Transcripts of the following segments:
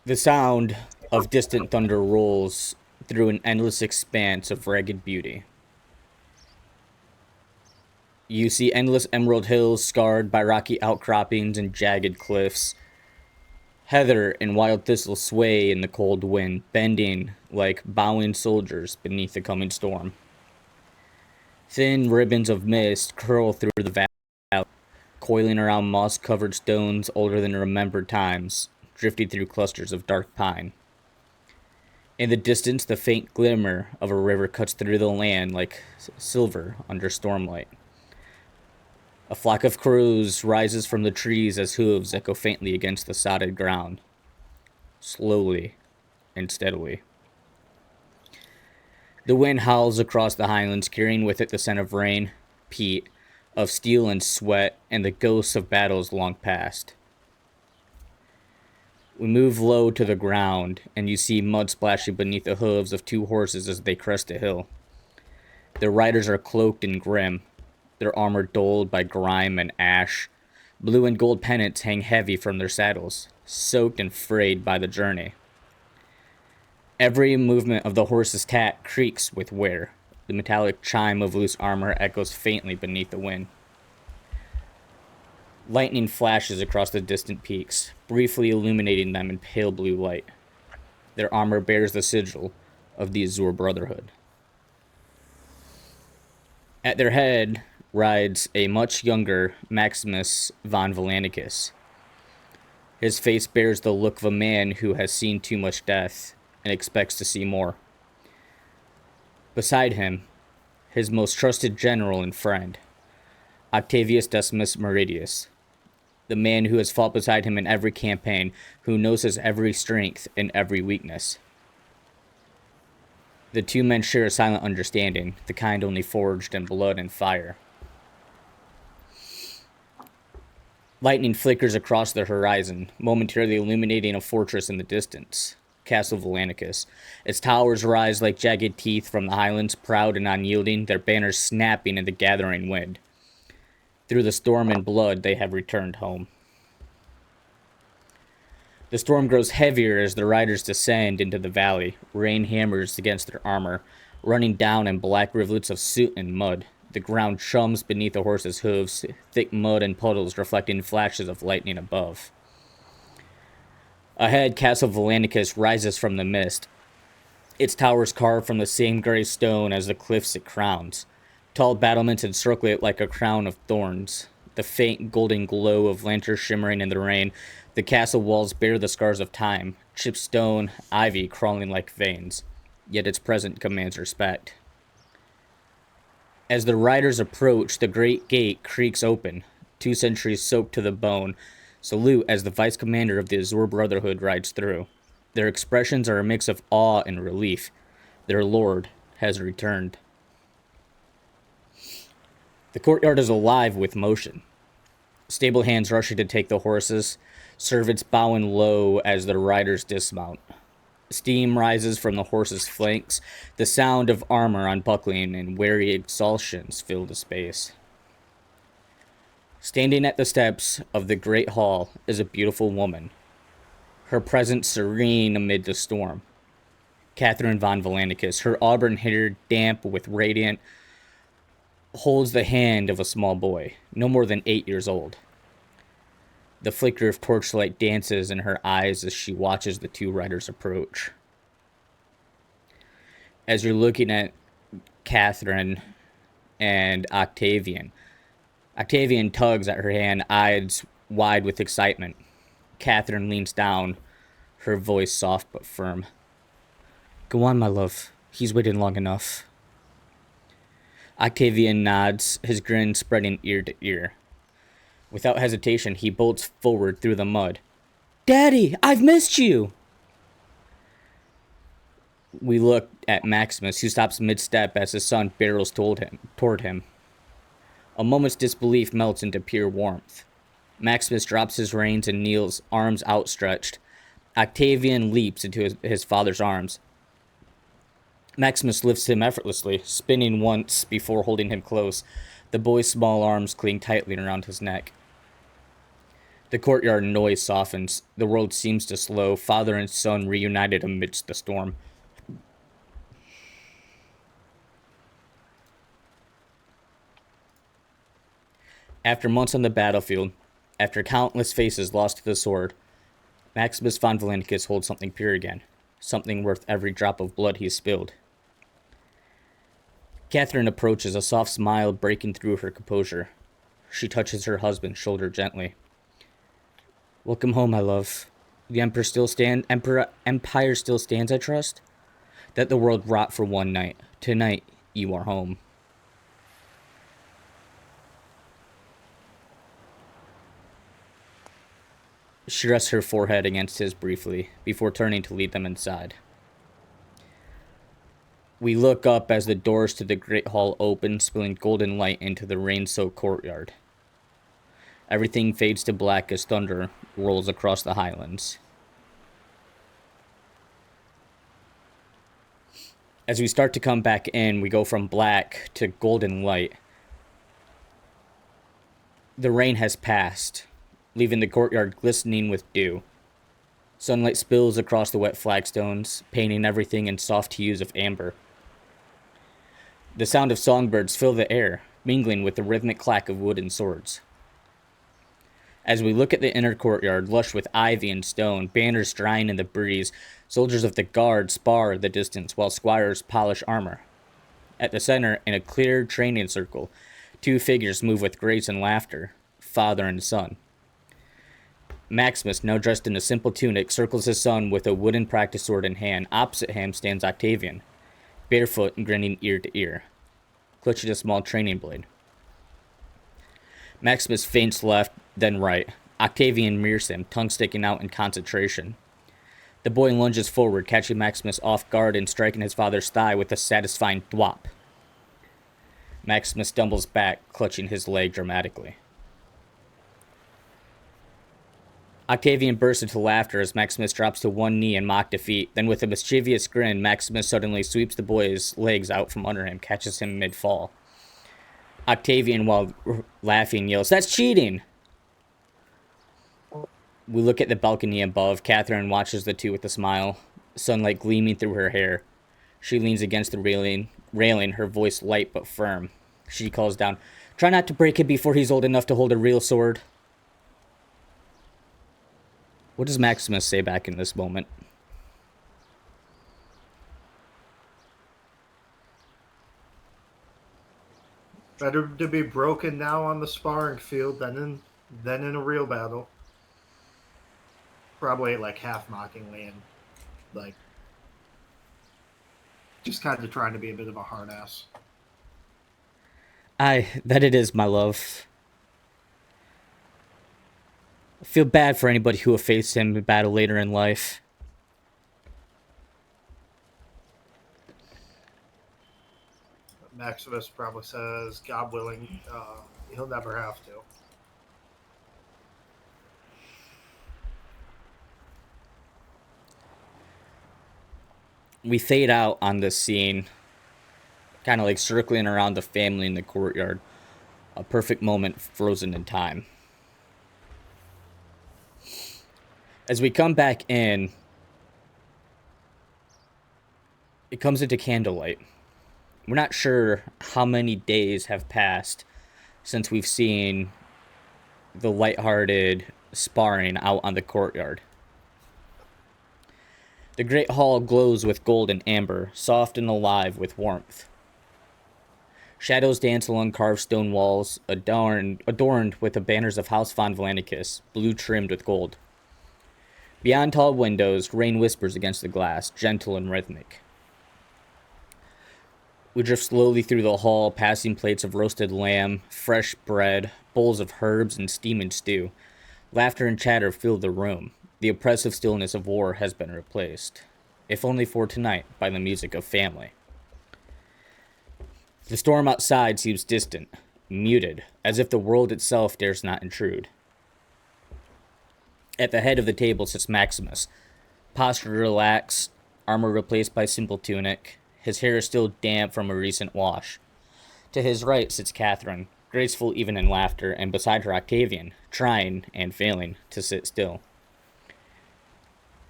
The sound of distant thunder rolls through an endless expanse of ragged beauty. You see endless emerald hills scarred by rocky outcroppings and jagged cliffs. Heather and wild thistle sway in the cold wind, bending like bowing soldiers beneath the coming storm. Thin ribbons of mist curl through the valley, coiling around moss-covered stones older than remembered times, drifting through clusters of dark pine. In the distance, the faint glimmer of a river cuts through the land like silver under stormlight. A flock of crows rises from the trees as hooves echo faintly against the sodded ground, slowly and steadily. The wind howls across the highlands, carrying with it the scent of rain, peat, of steel and sweat, and the ghosts of battles long past. We move low to the ground, and you see mud splashing beneath the hooves of two horses as they crest a hill. Their riders are cloaked and grim, their armor dulled by grime and ash. Blue and gold pennants hang heavy from their saddles, soaked and frayed by the journey. Every movement of the horse's tack creaks with wear. The metallic chime of loose armor echoes faintly beneath the wind. Lightning flashes across the distant peaks, briefly illuminating them in pale blue light. Their armor bears the sigil of the Azure Brotherhood. At their head rides a much younger Maximus von Valanicus. His face bears the look of a man who has seen too much death and expects to see more. Beside him, his most trusted general and friend, Octavius Decimus Meridius, the man who has fought beside him in every campaign, who knows his every strength and every weakness. The two men share a silent understanding, the kind only forged in blood and fire. Lightning flickers across the horizon, momentarily illuminating a fortress in the distance, Castle Valanicus. Its towers rise like jagged teeth from the highlands, proud and unyielding, their banners snapping in the gathering wind. Through the storm and blood, they have returned home. The storm grows heavier as the riders descend into the valley. Rain hammers against their armor, running down in black rivulets of soot and mud. The ground chums beneath the horses' hooves, thick mud and puddles reflecting flashes of lightning above. Ahead, Castle Valanicus rises from the mist, its towers carved from the same gray stone as the cliffs it crowns. Tall battlements encircle it like a crown of thorns, the faint golden glow of lanterns shimmering in the rain. The castle walls bear the scars of time, chipped stone, ivy crawling like veins, yet its presence commands respect. As the riders approach, the great gate creaks open, 2 centuries soaked to the bone. Salute as the vice commander of the Azure Brotherhood rides through. Their expressions are a mix of awe and relief. Their lord has returned. The courtyard is alive with motion. Stable hands rushing to take the horses, servants bowing low as the riders dismount. Steam rises from the horses' flanks, the sound of armor unbuckling and weary exhaustions fill the space. Standing at the steps of the great hall is a beautiful woman, her presence serene amid the storm. Catherine von Valanicus, her auburn hair damp with radiant, holds the hand of a small boy, no more than 8 years old. The flicker of torchlight dances in her eyes as she watches the two riders approach. As you're looking at Catherine and Octavian, Octavian tugs at her hand, eyes wide with excitement. Catherine leans down, her voice soft but firm. Go on, my love. He's waited long enough. Octavian nods, his grin spreading ear to ear. Without hesitation, he bolts forward through the mud. Daddy, I've missed you! We look at Maximus, who stops mid-step as his son barrels toward him. A moment's disbelief melts into pure warmth. Maximus drops his reins and kneels, arms outstretched. Octavian leaps into his father's arms. Maximus lifts him effortlessly, spinning once before holding him close. The boy's small arms cling tightly around his neck. The courtyard noise softens. The world seems to slow. Father and son reunited amidst the storm. After months on the battlefield, after countless faces lost to the sword, Maximus von Valenicus holds something pure again. Something worth every drop of blood he spilled. Catherine approaches, a soft smile breaking through her composure. She touches her husband's shoulder gently. Welcome home, my love. The Empire still stands, I trust? Let the world rot for one night. Tonight, you are home. She rests her forehead against his briefly, before turning to lead them inside. We look up as the doors to the great hall open, spilling golden light into the rain-soaked courtyard. Everything fades to black as thunder rolls across the highlands. As we start to come back in, we go from black to golden light. The rain has passed, leaving the courtyard glistening with dew. Sunlight spills across the wet flagstones, painting everything in soft hues of amber. The sound of songbirds fill the air, mingling with the rhythmic clack of wooden swords. As we look at the inner courtyard, lush with ivy and stone, banners drying in the breeze, soldiers of the guard spar in the distance while squires polish armor. At the center, in a clear training circle, two figures move with grace and laughter, father and son. Maximus, now dressed in a simple tunic, circles his son with a wooden practice sword in hand. Opposite him stands Octavian, barefoot and grinning ear to ear, clutching a small training blade. Maximus feints left, then right. Octavian mirrors him, tongue sticking out in concentration. The boy lunges forward, catching Maximus off guard and striking his father's thigh with a satisfying thwop. Maximus stumbles back, clutching his leg dramatically. Octavian bursts into laughter as Maximus drops to one knee in mock defeat. Then with a mischievous grin, Maximus suddenly sweeps the boy's legs out from under him, catches him mid-fall. Octavian, while laughing, yells, "That's cheating!" We look at the balcony above. Catherine watches the two with a smile, sunlight gleaming through her hair. She leans against the railing, her voice light but firm. She calls down, "Try not to break it before he's old enough to hold a real sword." What does Maximus say back in this moment? Better to be broken now on the sparring field than in a real battle. Probably like half mockingly and like just kind of trying to be a bit of a hard ass. Aye, that it is, my love. I feel bad for anybody who will face him in battle later in life. Maximus probably says, God willing, he'll never have to. We fade out on this scene, kind of like circling around the family in the courtyard. A perfect moment frozen in time. As we come back in, it comes into candlelight. We're not sure how many days have passed since we've seen the lighthearted sparring out on the courtyard. The great hall glows with gold and amber, soft and alive with warmth. Shadows dance along carved stone walls, adorned with the banners of House von Valenicus, blue trimmed with gold. Beyond tall windows, rain whispers against the glass, gentle and rhythmic. We drift slowly through the hall, passing plates of roasted lamb, fresh bread, bowls of herbs, and steaming stew. Laughter and chatter fill the room. The oppressive stillness of war has been replaced, if only for tonight, by the music of family. The storm outside seems distant, muted, as if the world itself dares not intrude. At the head of the table sits Maximus, posture relaxed, armor replaced by simple tunic. His hair is still damp from a recent wash. To his right sits Catherine, graceful even in laughter, and beside her Octavian, trying and failing to sit still.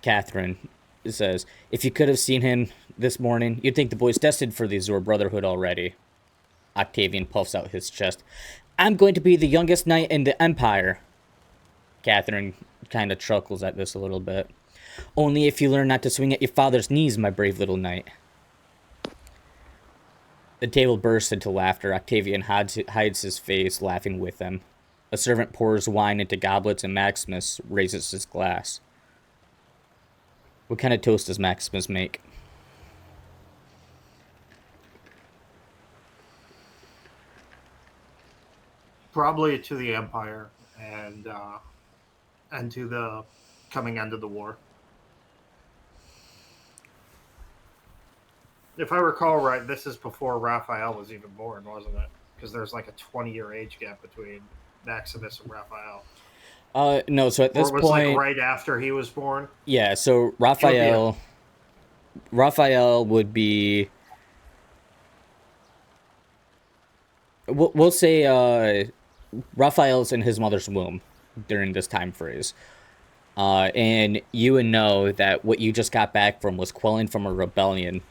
Catherine says, "If you could have seen him this morning, you'd think the boy's destined for the Azure Brotherhood already." Octavian puffs out his chest. "I'm going to be the youngest knight in the Empire." Catherine kind of chuckles at this a little bit. "Only if you learn not to swing at your father's knees, my brave little knight." The table bursts into laughter. Octavian hides his face, laughing with them. A servant pours wine into goblets, and Maximus raises his glass. What kind of toast does Maximus make? Probably to the Empire and to the coming end of the war. If I recall right, this is before Raphael was even born, wasn't it? Because there's like a 20-year age gap between Maximus and Raphael. No. So at Or this it was point, like right after he was born. yeah. So Raphael Raphael would be. We'll say Raphael's in his mother's womb during this time phrase. And you would know that what you just got back from was quelling from a rebellion.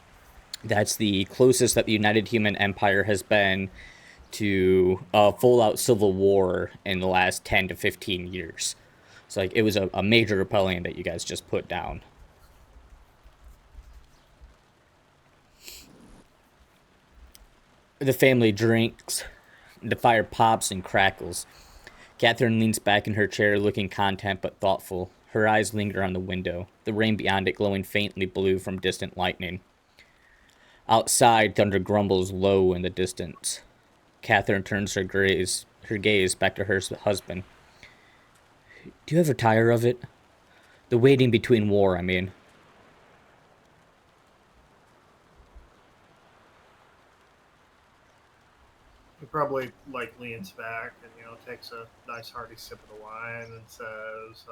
That's the closest that the United Human Empire has been to a full-out civil war in the last 10 to 15 years. So, like, it was a major rebellion that you guys just put down. The family drinks. The fire pops and crackles. Catherine leans back in her chair, looking content but thoughtful. Her eyes linger on the window, the rain beyond it glowing faintly blue from distant lightning. Outside, thunder grumbles low in the distance. Catherine turns her gaze back to her husband. "Do you ever tire of it? The waiting between war, I mean." He probably like leans back and takes a nice hearty sip of the wine and says,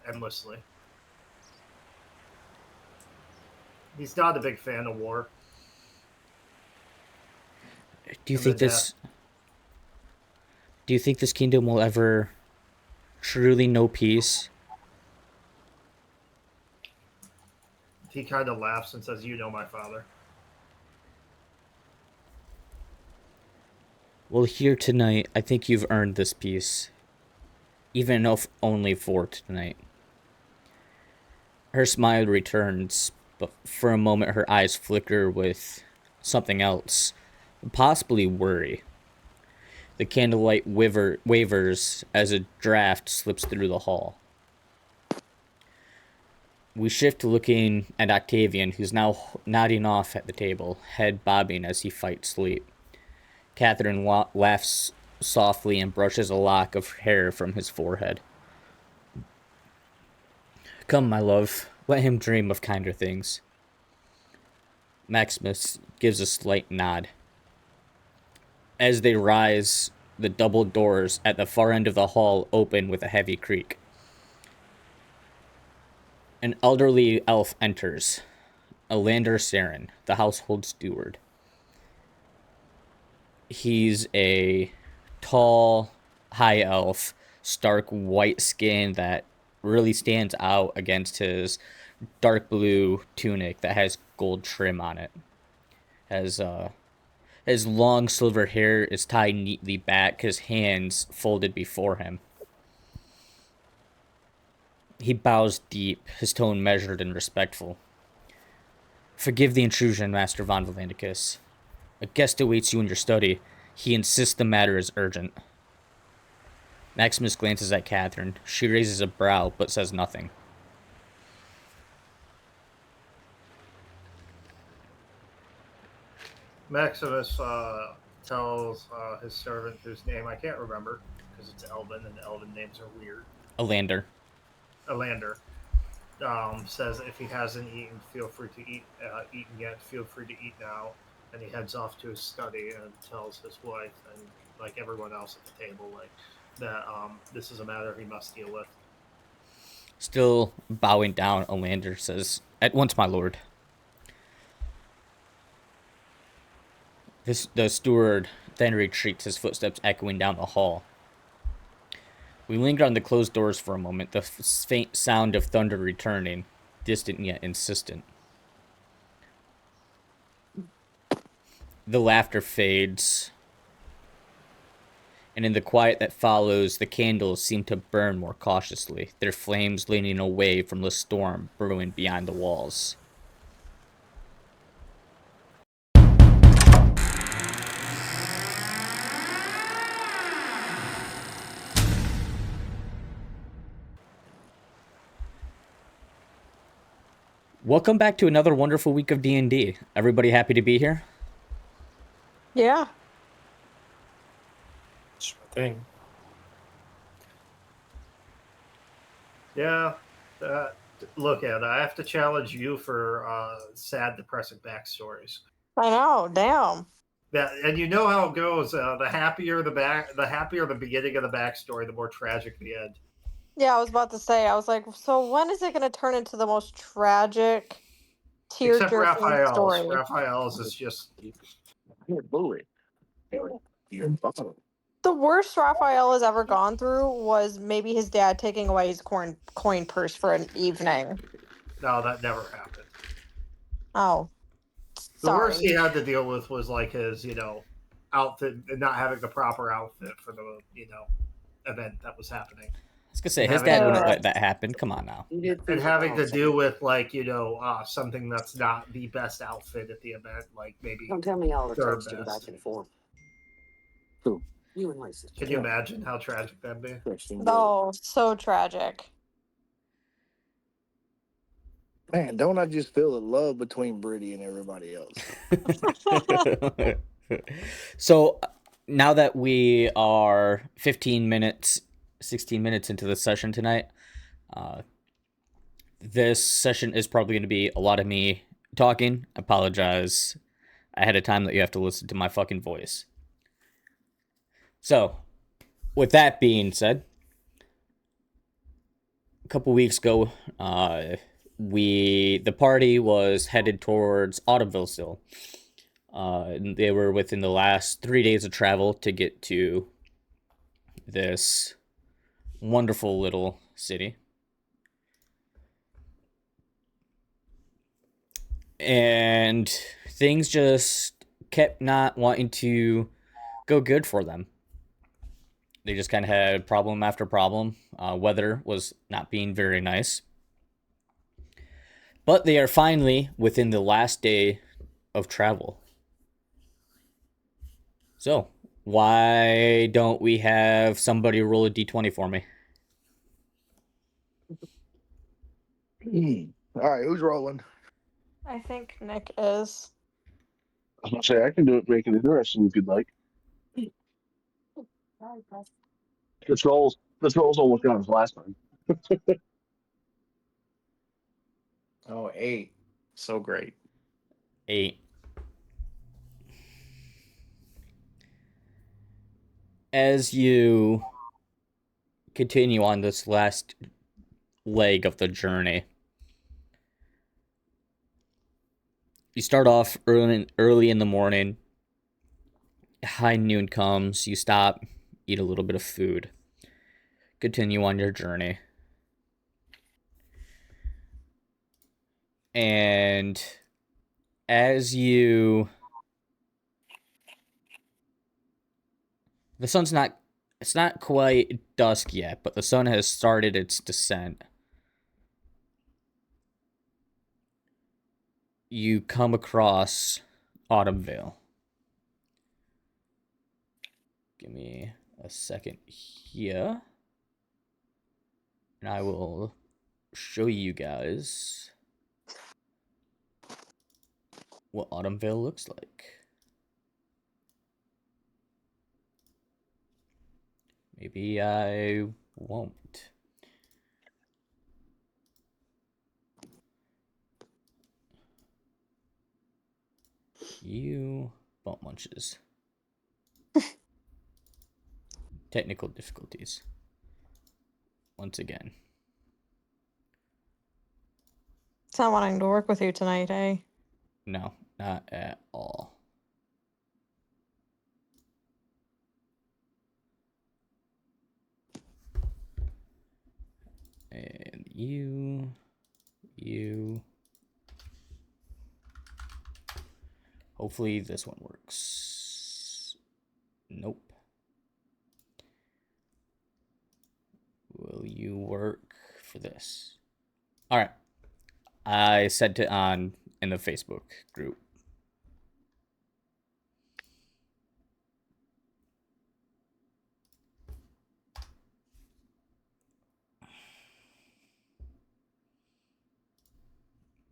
endlessly. He's not a big fan of war. Do you And the think death. this do you think this kingdom will ever truly know peace? He kind of laughs and says, "You know my father." Well, here tonight, I think you've earned this peace. Even if only for tonight. Her smile returns, but for a moment her eyes flicker with something else, possibly worry. The candlelight wavers as a draft slips through the hall. We shift to looking at Octavian, who's now nodding off at the table, head bobbing as he fights sleep. Catherine laughs softly and brushes a lock of hair from his forehead. "Come, my love, let him dream of kinder things." Maximus gives a slight nod. As they rise, the double doors at the far end of the hall open with a heavy creak. An elderly elf enters, Elander Saren, the household steward. He's a tall, high elf, stark white skin that really stands out against his dark blue tunic that has gold trim on it. His long silver hair is tied neatly back, his hands folded before him. He bows deep, his tone measured and respectful. "Forgive the intrusion, Master von Valandicus. A guest awaits you in your study. He insists the matter is urgent." Maximus glances at Catherine. She raises a brow, but says nothing. Maximus tells his servant, whose name I can't remember because it's Elven and Elven names are weird. Elander. Elander says if he hasn't eaten, feel free to eat. Eaten yet, feel free to eat now. And he heads off to his study and tells his wife and like everyone else at the table like that this is a matter he must deal with. Still bowing down, Elander says, "At once, my lord." The steward then retreats, his footsteps echoing down the hall. We linger on the closed doors for a moment, the faint sound of thunder returning, distant yet insistent. The laughter fades, and in the quiet that follows, the candles seem to burn more cautiously, their flames leaning away from the storm brewing beyond the walls. Welcome back to another wonderful week of D&D. Everybody happy to be here? Yeah. Sure thing. Yeah. Look, Ed, I have to challenge you for sad, depressing backstories. I know. Damn. And you know how it goes. The happier the beginning of the backstory, the more tragic the end. Yeah, I was about to say. I was like, so when is it going to turn into the most tragic, Except tear-jerking Raphael's. story? Raphael's is just The worst Raphael has ever gone through was maybe his dad taking away his coin purse for an evening. no, that never happened. Oh, The worst he sorry. had to deal with was like his, outfit and not having the proper outfit for the, event that was happening. I was gonna say, And his having dad to, wouldn't let that happen. Come on now. and having to do with like, something that's not the best outfit at the event, like maybe Don't tell me all the third texting best. back and forth. Who? You and my sister. Can you imagine how tragic that'd be? Oh, so tragic. Man, don't I just feel the love between Brittany and everybody else? So now that we are 15 minutes, 16 minutes into the session tonight, this session is probably going to be a lot of me talking. I apologize ahead of time that you have to listen to my fucking voice. So, with that being said, a couple weeks ago, the party was headed towards Autumnvale still. They were within the last 3 days of travel to get to this wonderful little city. And things just kept not wanting to go good for them. They just kind of had problem after problem. Weather was not being very nice. But they are finally within the last day of travel. So, why don't we have somebody roll a d20 for me? All right, who's rolling? I think Nick is. I was gonna say I can do it, make it interesting if you'd like. This roll's almost got us last time. Oh, 8. So great. 8. As you continue on this last leg of the journey, you start off early in the morning. High noon comes, you stop, eat a little bit of food, continue on your journey. And as you... It's not quite dusk yet, but the sun has started its descent. You come across Autumnvale. Give me a second here. And I will show you guys what Autumnvale looks like. Maybe I won't. You bump munches. Technical difficulties. Once again. It's not wanting to work with you tonight, eh? No, not at all. And you. Hopefully this one works. Nope. Will you work for this? All right. I sent it on in the Facebook group.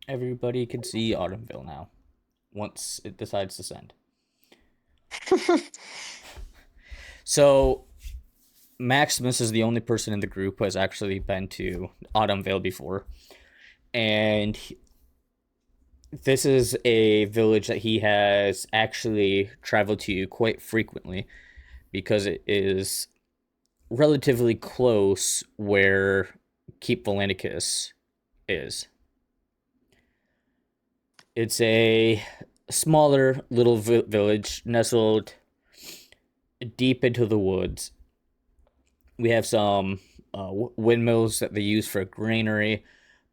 Everybody can see Autumnvale now once it decides to send. So Maximus is the only person in the group who has actually been to Autumnvale before. And this is a village that he has actually traveled to quite frequently because it is relatively close where Keep Valandicus is. It's a smaller little village nestled deep into the woods. We have some windmills that they use for granary,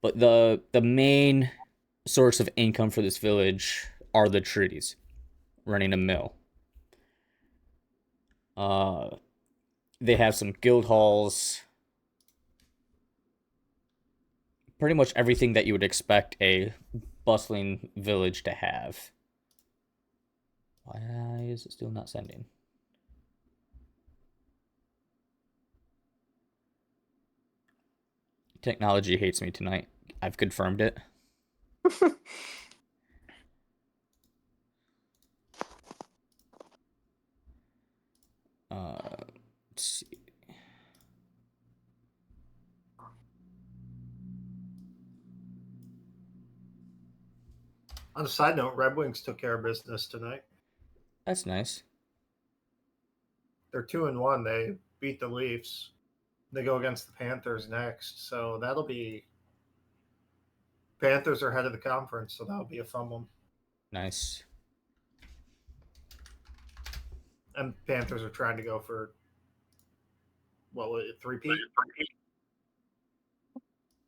but the main source of income for this village are the trees, running a mill. They have some guild halls, pretty much everything that you would expect a bustling village to have. Why is it still not sending? Technology hates me tonight. I've confirmed it. Let's see. On a side note, Red Wings took care of business tonight. That's nice. They're 2-1. They beat the Leafs. They go against the Panthers next, so that'll be. Panthers are head of the conference, so that'll be a fun one. Nice. And Panthers are trying to go for what was it, 3-peat?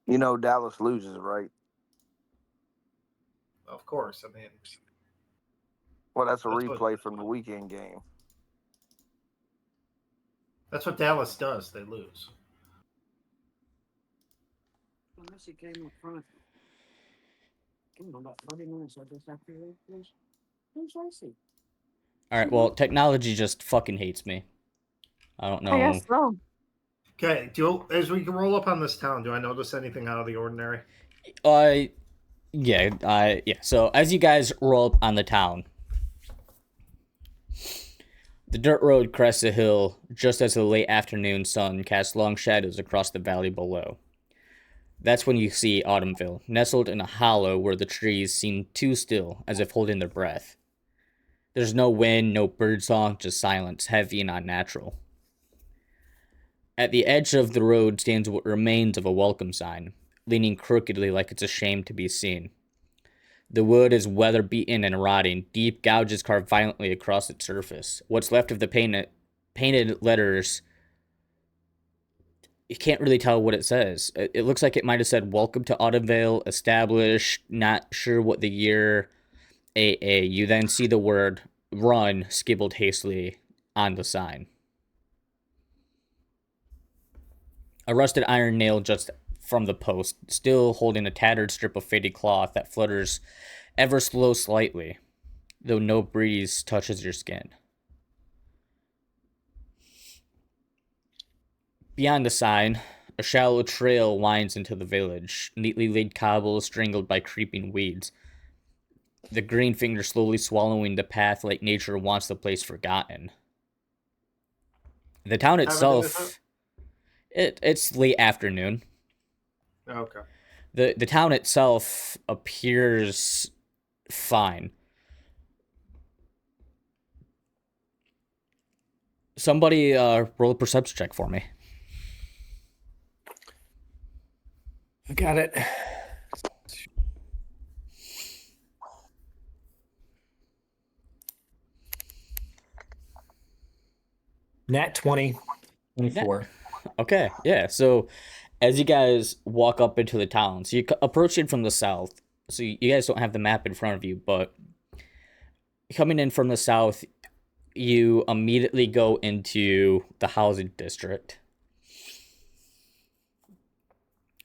You know Dallas loses, right? Of course. I mean, Well, that's a That's replay from the weekend game. that's what Dallas does. They lose. Unless he came up front. Came on about 30 minutes, I just after who's Lacey? All right. Well, technology just fucking hates me. I don't know. I guess so. Okay, as we roll up on this town, do I notice anything out of the ordinary? Yeah. So as you guys roll up on the town, the dirt road crests a hill just as the late afternoon sun casts long shadows across the valley below. That's when you see Autumnvale, nestled in a hollow where the trees seem too still, as if holding their breath. There's no wind, no birdsong, just silence, heavy and unnatural. At the edge of the road stands what remains of a welcome sign, leaning crookedly like it's ashamed to be seen. The wood is weather-beaten and rotting, deep gouges carved violently across its surface. What's left of the painted letters, you can't really tell what it says. It looks like it might have said, "Welcome to Autumnvale, established," not sure what the year, AA. You then see the word "run" scribbled hastily on the sign. A rusted iron nail just from the post, still holding a tattered strip of faded cloth that flutters ever so slightly, though no breeze touches your skin. Beyond the sign, a shallow trail winds into the village, neatly laid cobbles strangled by creeping weeds. The green finger slowly swallowing the path like nature wants the place forgotten. The town itself, it's late afternoon. Okay. The town itself appears fine. Somebody roll a perception check for me. I got it. Nat 20, 24. Okay, yeah. So As you guys walk up into the town, so you approach it from the south. So you guys don't have the map in front of you, but coming in from the south, you immediately go into the housing district.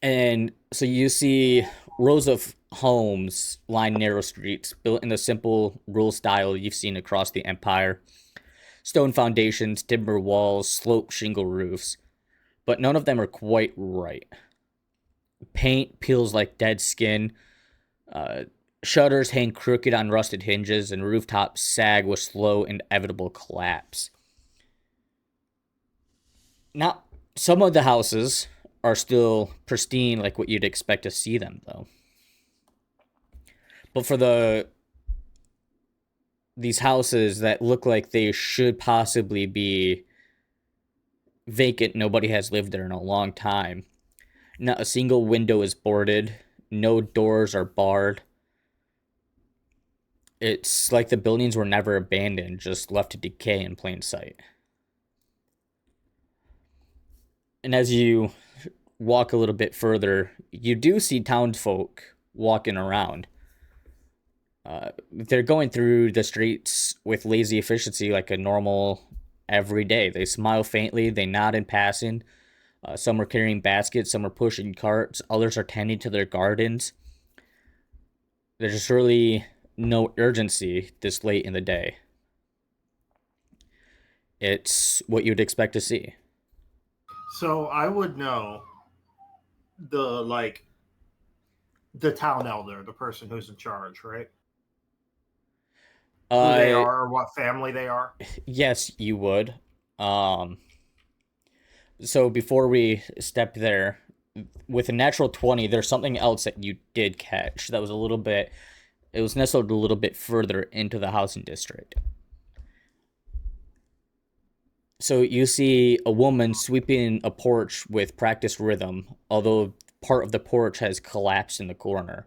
And so you see rows of homes line narrow streets built in the simple rural style you've seen across the empire. Stone foundations, timber walls, sloped shingle roofs, but none of them are quite right. Paint peels like dead skin, uh, shutters hang crooked on rusted hinges, and rooftops sag with slow, inevitable collapse. Now, some of the houses are still pristine, like what you'd expect to see them, though. But for these houses that look like they should possibly be vacant, nobody has lived there in a long time. Not a single window is boarded, no doors are barred. It's like the buildings were never abandoned, just left to decay in plain sight. And as you walk a little bit further, you do see townsfolk walking around. They're going through the streets with lazy efficiency like a normal everyday. They smile faintly, they nod in passing. Some are carrying baskets, some are pushing carts, others are tending to their gardens. There's really no urgency this late in the day. It's what you'd expect to see. So I would know the the town elder, the person who's in charge, right? Who they are or what family they are. Yes, you would. So before we step there, with a natural 20, there's something else that you did catch that was a little bit, it was nestled a little bit further into the housing district. So you see a woman sweeping a porch with practiced rhythm, although part of the porch has collapsed in the corner.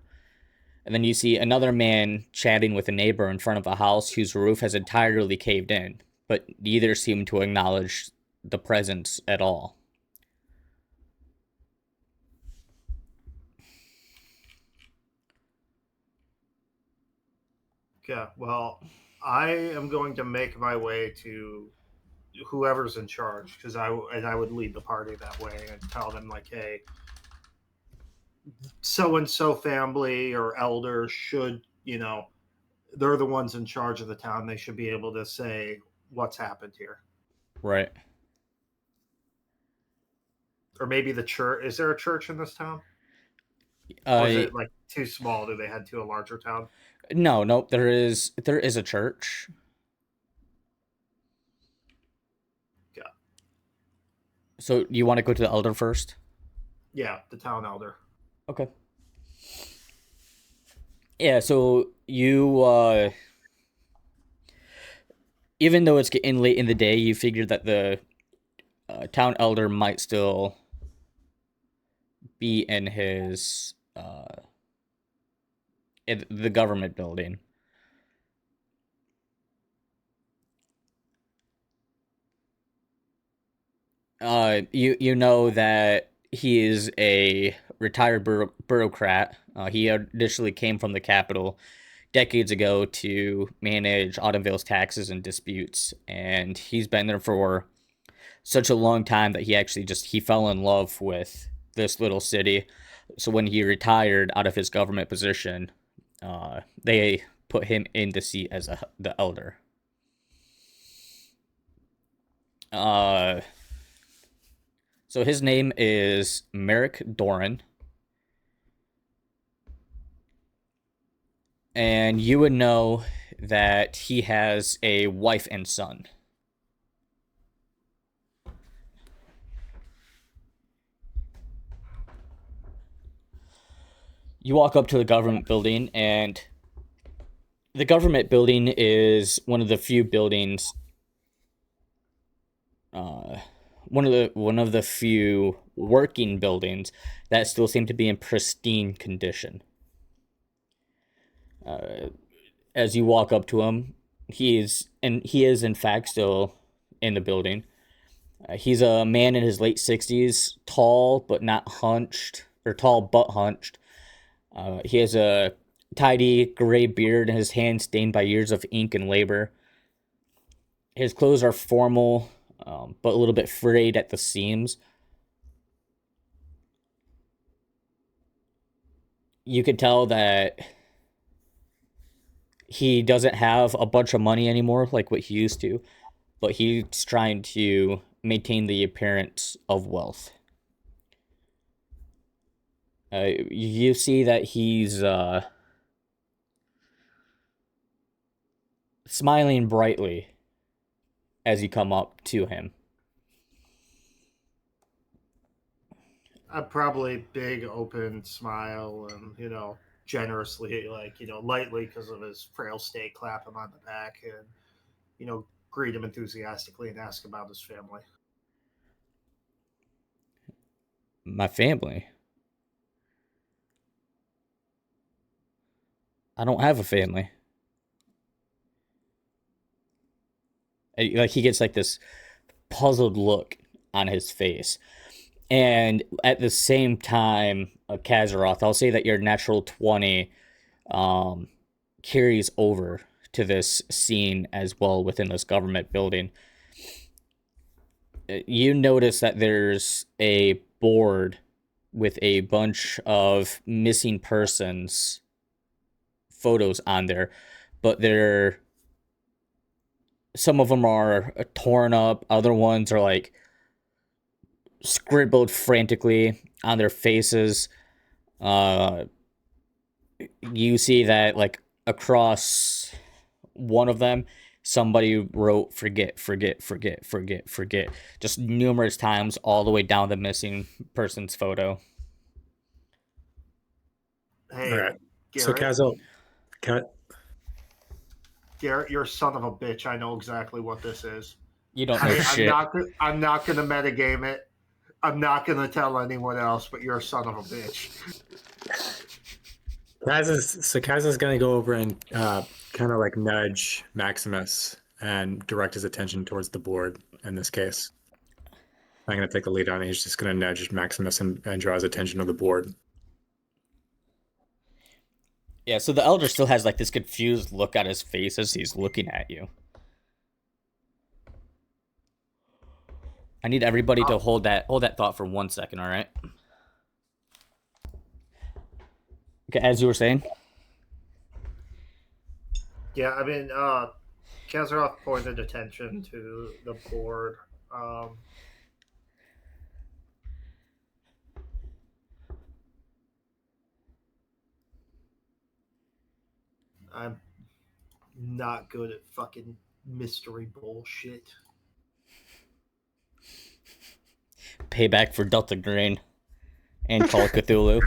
And then you see another man chatting with a neighbor in front of a house whose roof has entirely caved in, but neither seem to acknowledge the presence at all. Yeah, well, I am going to make my way to whoever's in charge because I would lead the party that way and tell them like, hey, so and so family or elder should, they're the ones in charge of the town. They should be able to say what's happened here. Right. Or maybe the church. Is there a church in this town? Or is it like too small? Do they head to a larger town? No, there is a church. Yeah. So you want to go to the elder first? Yeah, the town elder. Okay. Yeah, so you even though it's getting late in the day, you figure that the town elder might still be in his in the government building. You know that he is a retired bureaucrat. He initially came from the capital decades ago to manage Autumnvale's taxes and disputes, and he's been there for such a long time that he fell in love with this little city. So when he retired out of his government position, they put him in the seat as the elder. So his name is Merrick Doran. And you would know that he has a wife and son. You walk up to the government building, and the government building is one of the few buildings one of the few working buildings that still seem to be in pristine condition. As you walk up to him, he is in fact still in the building. He's a man in his late 60s, tall but not hunched, or tall but hunched. He has a tidy gray beard and his hands stained by years of ink and labor. His clothes are formal, but a little bit frayed at the seams. You could tell that he doesn't have a bunch of money anymore like what he used to, but he's trying to maintain the appearance of wealth. You see that he's smiling brightly as you come up to him. A probably big open smile and generously, lightly because of his frail state, clap him on the back and greet him enthusiastically and ask about his family. My family? I don't have a family. Like, he gets like this puzzled look on his face. And at the same time, Kazaroth, I'll say that your natural 20 carries over to this scene as well within this government building. You notice that there's a board with a bunch of missing persons photos on there, but some of them are torn up, other ones are like scribbled frantically on their faces. You see that like across one of them, somebody wrote forget, forget, forget, forget, forget, just numerous times all the way down the missing person's photo. Hey, All right. Garrett, So Kazel, Garrett, you're a son of a bitch. I know exactly what this is. You don't know shit. I'm not gonna metagame it. I'm not gonna tell anyone else, but you're a son of a bitch. Kaz is going to go over and kind of like nudge Maximus and direct his attention towards the board in this case. I'm going to take the lead on it. He's just going to nudge Maximus and draw his attention to the board. Yeah, so the elder still has like this confused look on his face as he's looking at you. I need everybody to hold that thought for 1 second, all right? Okay, as you were saying. Yeah, I mean, Kazaroff pointed attention to the board. I'm not good at fucking mystery bullshit. Payback for Delta Green and Call of Cthulhu.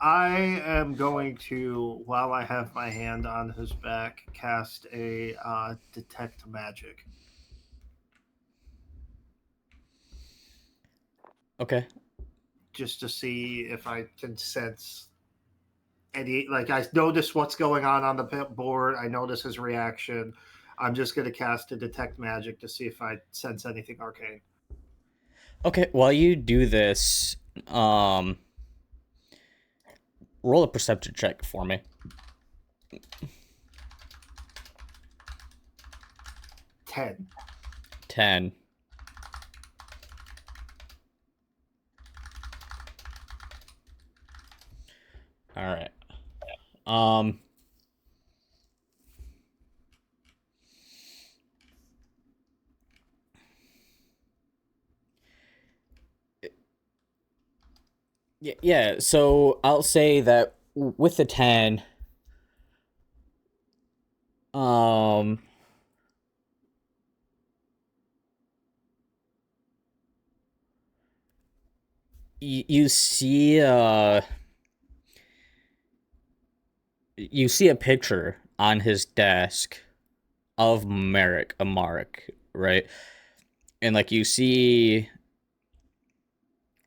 I am going to, while I have my hand on his back, cast a detect magic. Okay. Just to see if I can sense any, like, I notice what's going on the board. I notice his reaction. I'm just going to cast a detect magic to see if I sense anything arcane. Okay, while you do this, roll a perception check for me. 10. All right. Yeah, so I'll say that with the 10, you see a picture on his desk of Amaric, right? And like you see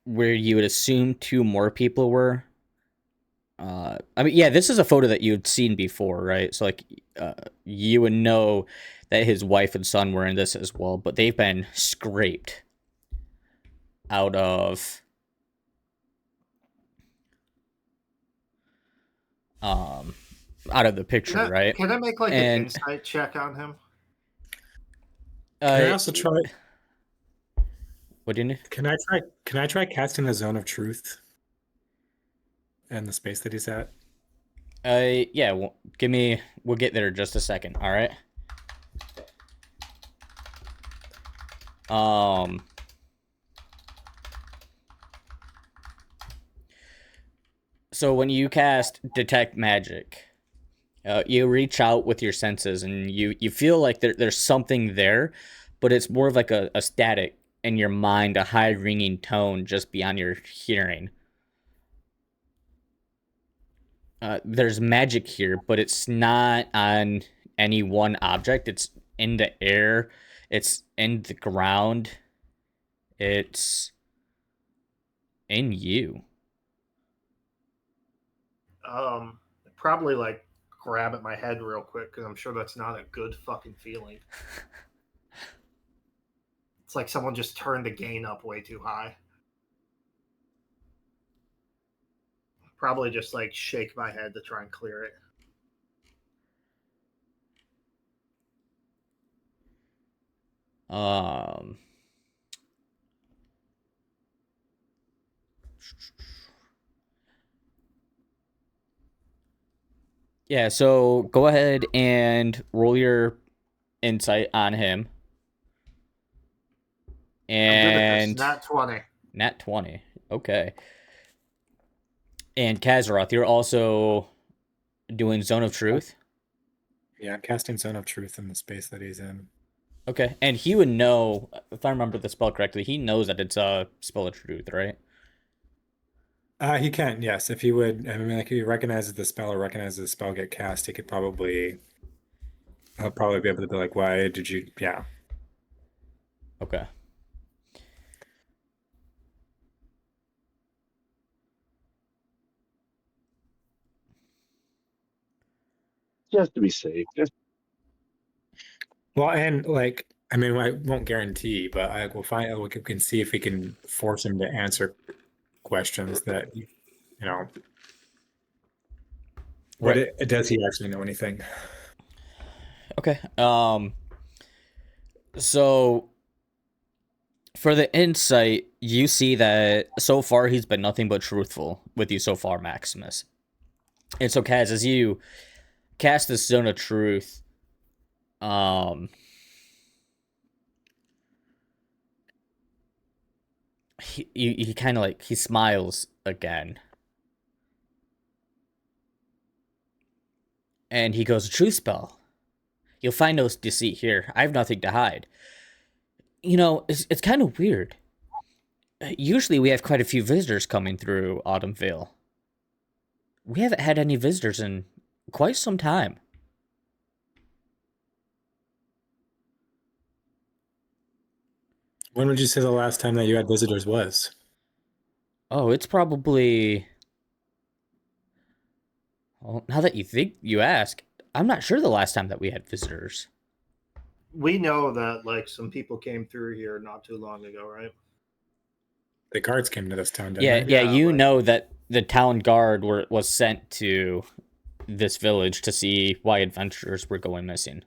where you would assume two more people were, I mean, yeah, this is a photo that you'd seen before, right? So like, you would know that his wife and son were in this as well, but they've been scraped out of out of the picture, right? Can I make like an And insight check on him? Can I also try? What do you need? Can I try casting a zone of truth? And the space that he's at. Yeah. Well, we'll get there in just a second. All right. So when you cast detect magic, you reach out with your senses, and you feel like there's something there, but it's more of like a static in your mind, a high ringing tone just beyond your hearing. There's magic here, but it's not on any one object. It's in the air. It's in the ground. It's in you. Probably like grab at my head real quick because I'm sure that's not a good fucking feeling. It's like someone just turned the gain up way too high. Probably just like shake my head to try and clear it. Yeah, so go ahead and roll your insight on him. And Nat 20. Nat 20. Okay. And Kazaroth, you're also doing Zone of Truth? Yeah, I'm casting Zone of Truth in the space that he's in. Okay. And he would know, if I remember the spell correctly, he knows that it's a spell of truth, right? He can, yes. If he would, I mean, like if he recognizes the spell or recognizes the spell get cast, he could probably, he'll probably be able to be like, why did you, yeah. Okay. Just to be safe. Well, and like, I mean, I won't guarantee, but I will find, we can see if we can force him to answer questions that, you know, does he actually know anything? Okay. So for the insight, you see that so far he's been nothing but truthful with you so far, Maximus. And so, Kaz, as you cast this Zone of Truth, he kind of like, he smiles again. And he goes, Truth spell. You'll find no deceit here. I have nothing to hide. You know, it's kind of weird. Usually we have quite a few visitors coming through Autumnvale. We haven't had any visitors in quite some time. When would you say the last time that you had visitors was? Oh, it's probably... Well, now that you ask, I'm not sure the last time that we had visitors. We know that like some people came through here not too long ago, right? The guards came to this town, didn't Yeah, they? yeah, you know that the town guard was sent to this village to see why adventurers were going missing.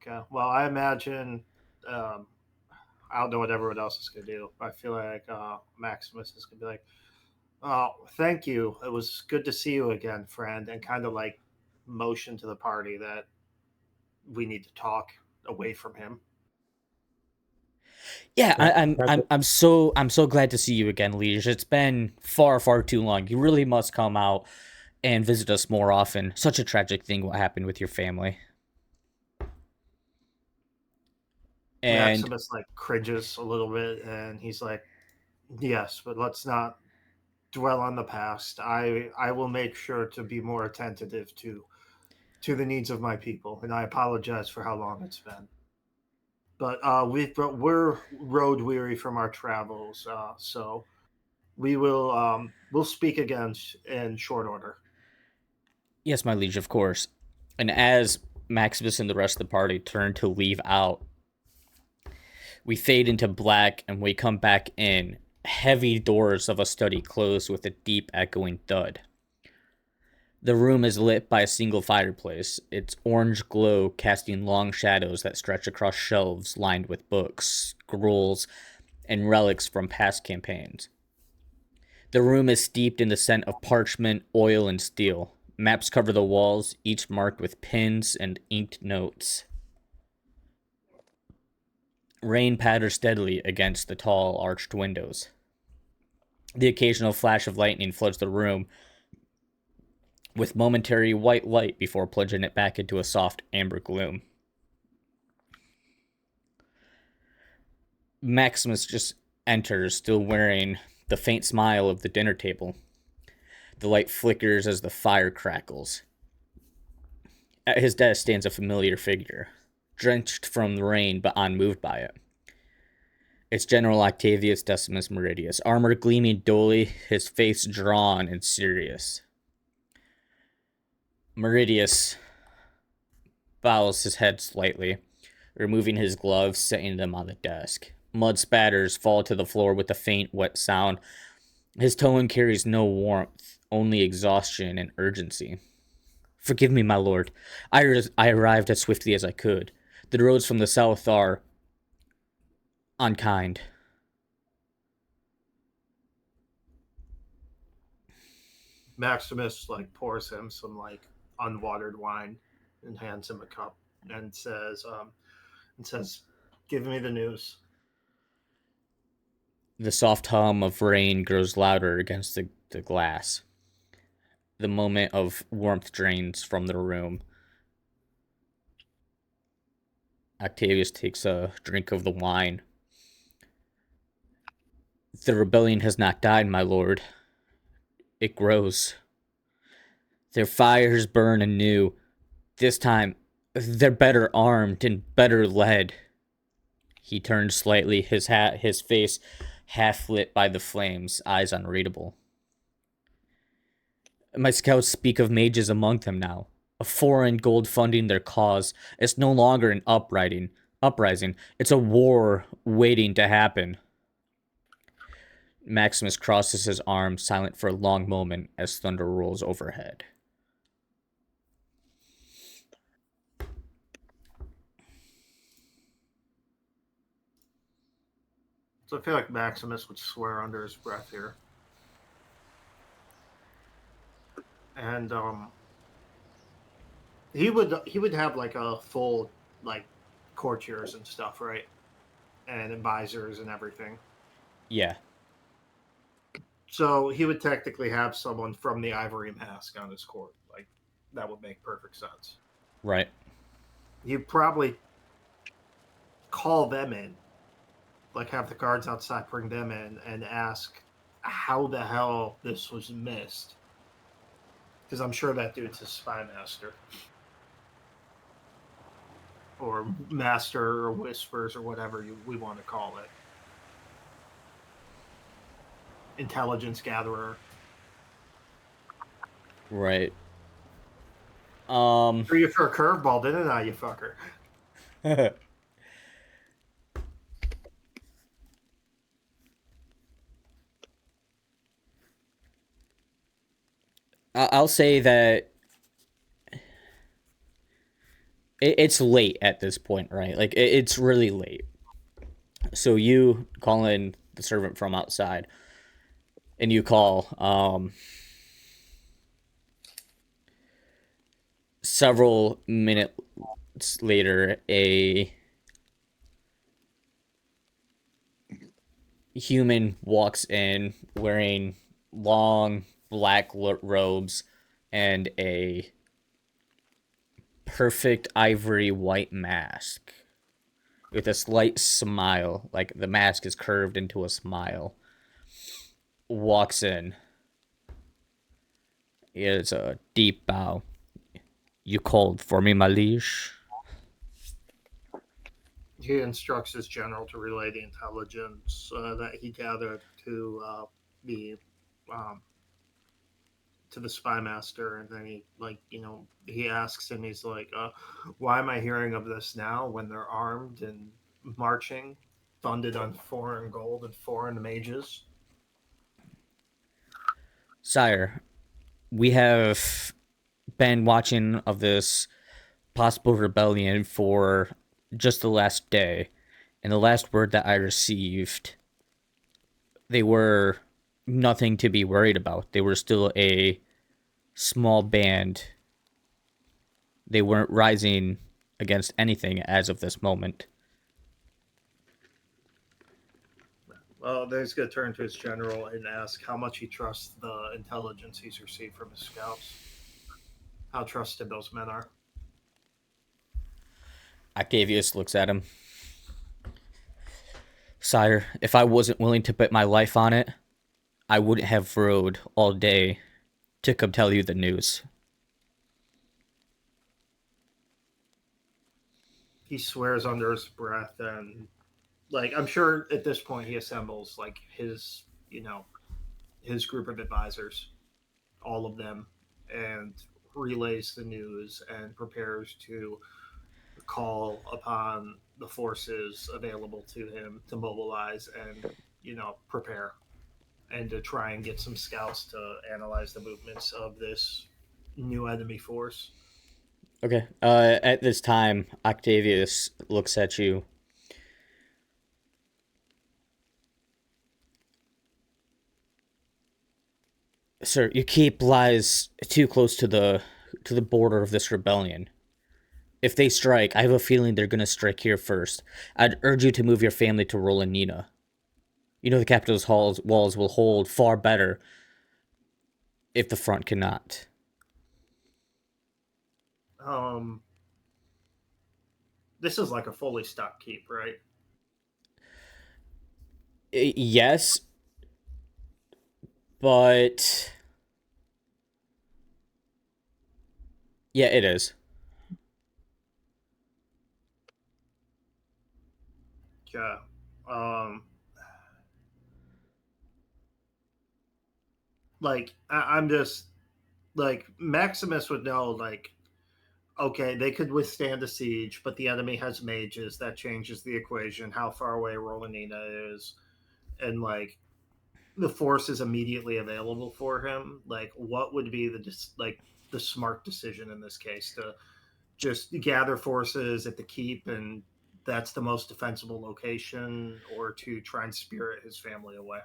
Okay. Well, I imagine I don't know what everyone else is gonna do. I feel like Maximus is gonna be like, "Oh, thank you. It was good to see you again, friend," and kind of like motion to the party that we need to talk away from him. Yeah, I'm so glad to see you again, Liege. It's been far too long. You really must come out and visit us more often. Such a tragic thing what happened with your family. And Maximus like cringes a little bit, and he's like, "Yes, but let's not dwell on the past. I will make sure to be more attentive to the needs of my people, and I apologize for how long it's been. But we're road weary from our travels, so we'll speak again in short order. Yes, my liege, of course. And as Maximus and the rest of the party turn to leave out, we fade into black and we come back in. Heavy doors of a study close with a deep echoing thud. The room is lit by a single fireplace, its orange glow casting long shadows that stretch across shelves lined with books, scrolls, and relics from past campaigns. The room is steeped in the scent of parchment, oil, and steel. Maps cover the walls, each marked with pins and inked notes. Rain patters steadily against the tall, arched windows. The occasional flash of lightning floods the room with momentary white light before plunging it back into a soft amber gloom. Maximus just enters, still wearing the faint smile of the dinner table. The light flickers as the fire crackles. At his desk stands a familiar figure, drenched from the rain but unmoved by it. It's General Octavius Decimus Meridius, armor gleaming dully, his face drawn and serious. Meridius bows his head slightly, removing his gloves, setting them on the desk. Mud spatters fall to the floor with a faint, wet sound. His tone carries no warmth, only exhaustion and urgency. Forgive me, my lord. I arrived as swiftly as I could. The roads from the south are unkind. Maximus pours him some unwatered wine and hands him a cup and says, "Give me the news." The soft hum of rain grows louder against the glass. The moment of warmth drains from the room. Octavius takes a drink of the wine. The rebellion has not died, my lord. It grows. Their fires burn anew. This time, they're better armed and better led. He turns slightly, his face half lit by the flames, eyes unreadable. My scouts speak of mages among them now, a foreign gold funding their cause. It's no longer an uprising. It's a war waiting to happen. Maximus crosses his arms, silent for a long moment as thunder rolls overhead. So I feel like Maximus would swear under his breath here. And he would have a full courtiers and stuff, right? And advisors and everything. Yeah. So he would technically have someone from the Ivory Mask on his court. That would make perfect sense. Right. He'd probably call them in. Have the guards outside bring them in and ask how the hell this was missed. Because I'm sure that dude's a spy master. Or master or whispers or whatever we want to call it. Intelligence gatherer. Right. Threw you for a curveball, didn't I, you fucker? I'll say that it's late at this point, right? It's really late. So you call in the servant from outside, and you call. Several minutes later, a human walks in wearing long black robes and a perfect ivory white mask with a slight smile, like the mask is curved into a smile. Walks in. It's a deep bow. You called for me, my liege? He instructs his general to relay the intelligence that he gathered to the um, to the spy master, and then he asks, and he's like, "Why am I hearing of this now when they're armed and marching, funded on foreign gold and foreign mages?" Sire, we have been watching of this possible rebellion for just the last day, and the last word that I received, they were nothing to be worried about. They were still a small band. They weren't rising against anything as of this moment. Well, then he's going to turn to his general and ask how much he trusts the intelligence he's received from his scouts. How trusted those men are. Octavius looks at him. Sire, if I wasn't willing to bet my life on it, I wouldn't have rode all day to come tell you the news. He swears under his breath, and I'm sure at this point he assembles his group of advisors, all of them, and relays the news and prepares to call upon the forces available to him to mobilize and prepare, and to try and get some scouts to analyze the movements of this new enemy force. Okay. At this time, Octavius looks at you. Sir, your keep lies too close to the border of this rebellion. If they strike, I have a feeling they're gonna strike here first. I'd urge you to move your family to Rolanina. You know the capital's walls will hold far better if the front cannot. Um, this is like a fully stocked keep, right? Yes, but yeah, it is. Yeah. Um, I'm just Maximus would know, okay, they could withstand a siege, but the enemy has mages. That changes the equation. How far away Rolanina is, and the force is immediately available for him. What would be the smart decision in this case? To just gather forces at the keep, and that's the most defensible location, or to try and spirit his family away?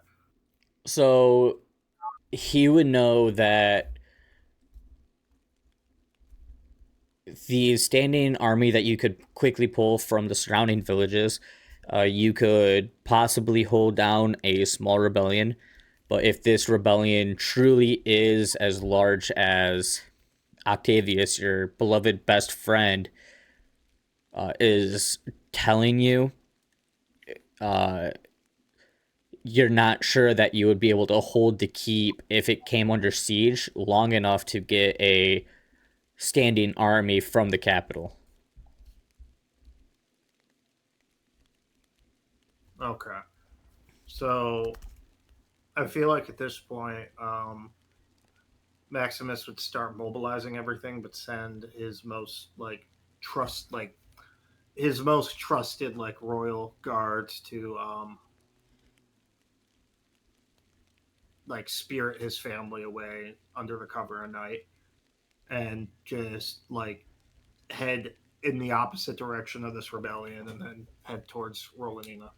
So he would know that the standing army that you could quickly pull from the surrounding villages, you could possibly hold down a small rebellion. But if this rebellion truly is as large as Octavius, your beloved best friend, is telling you, uh, you're not sure that you would be able to hold the keep if it came under siege long enough to get a standing army from the capital. Okay, so I feel like at this point, Maximus would start mobilizing everything, but send his most trust his most trusted royal guards to spirit his family away under the cover of night, and just head in the opposite direction of this rebellion, and then head towards Rolanina.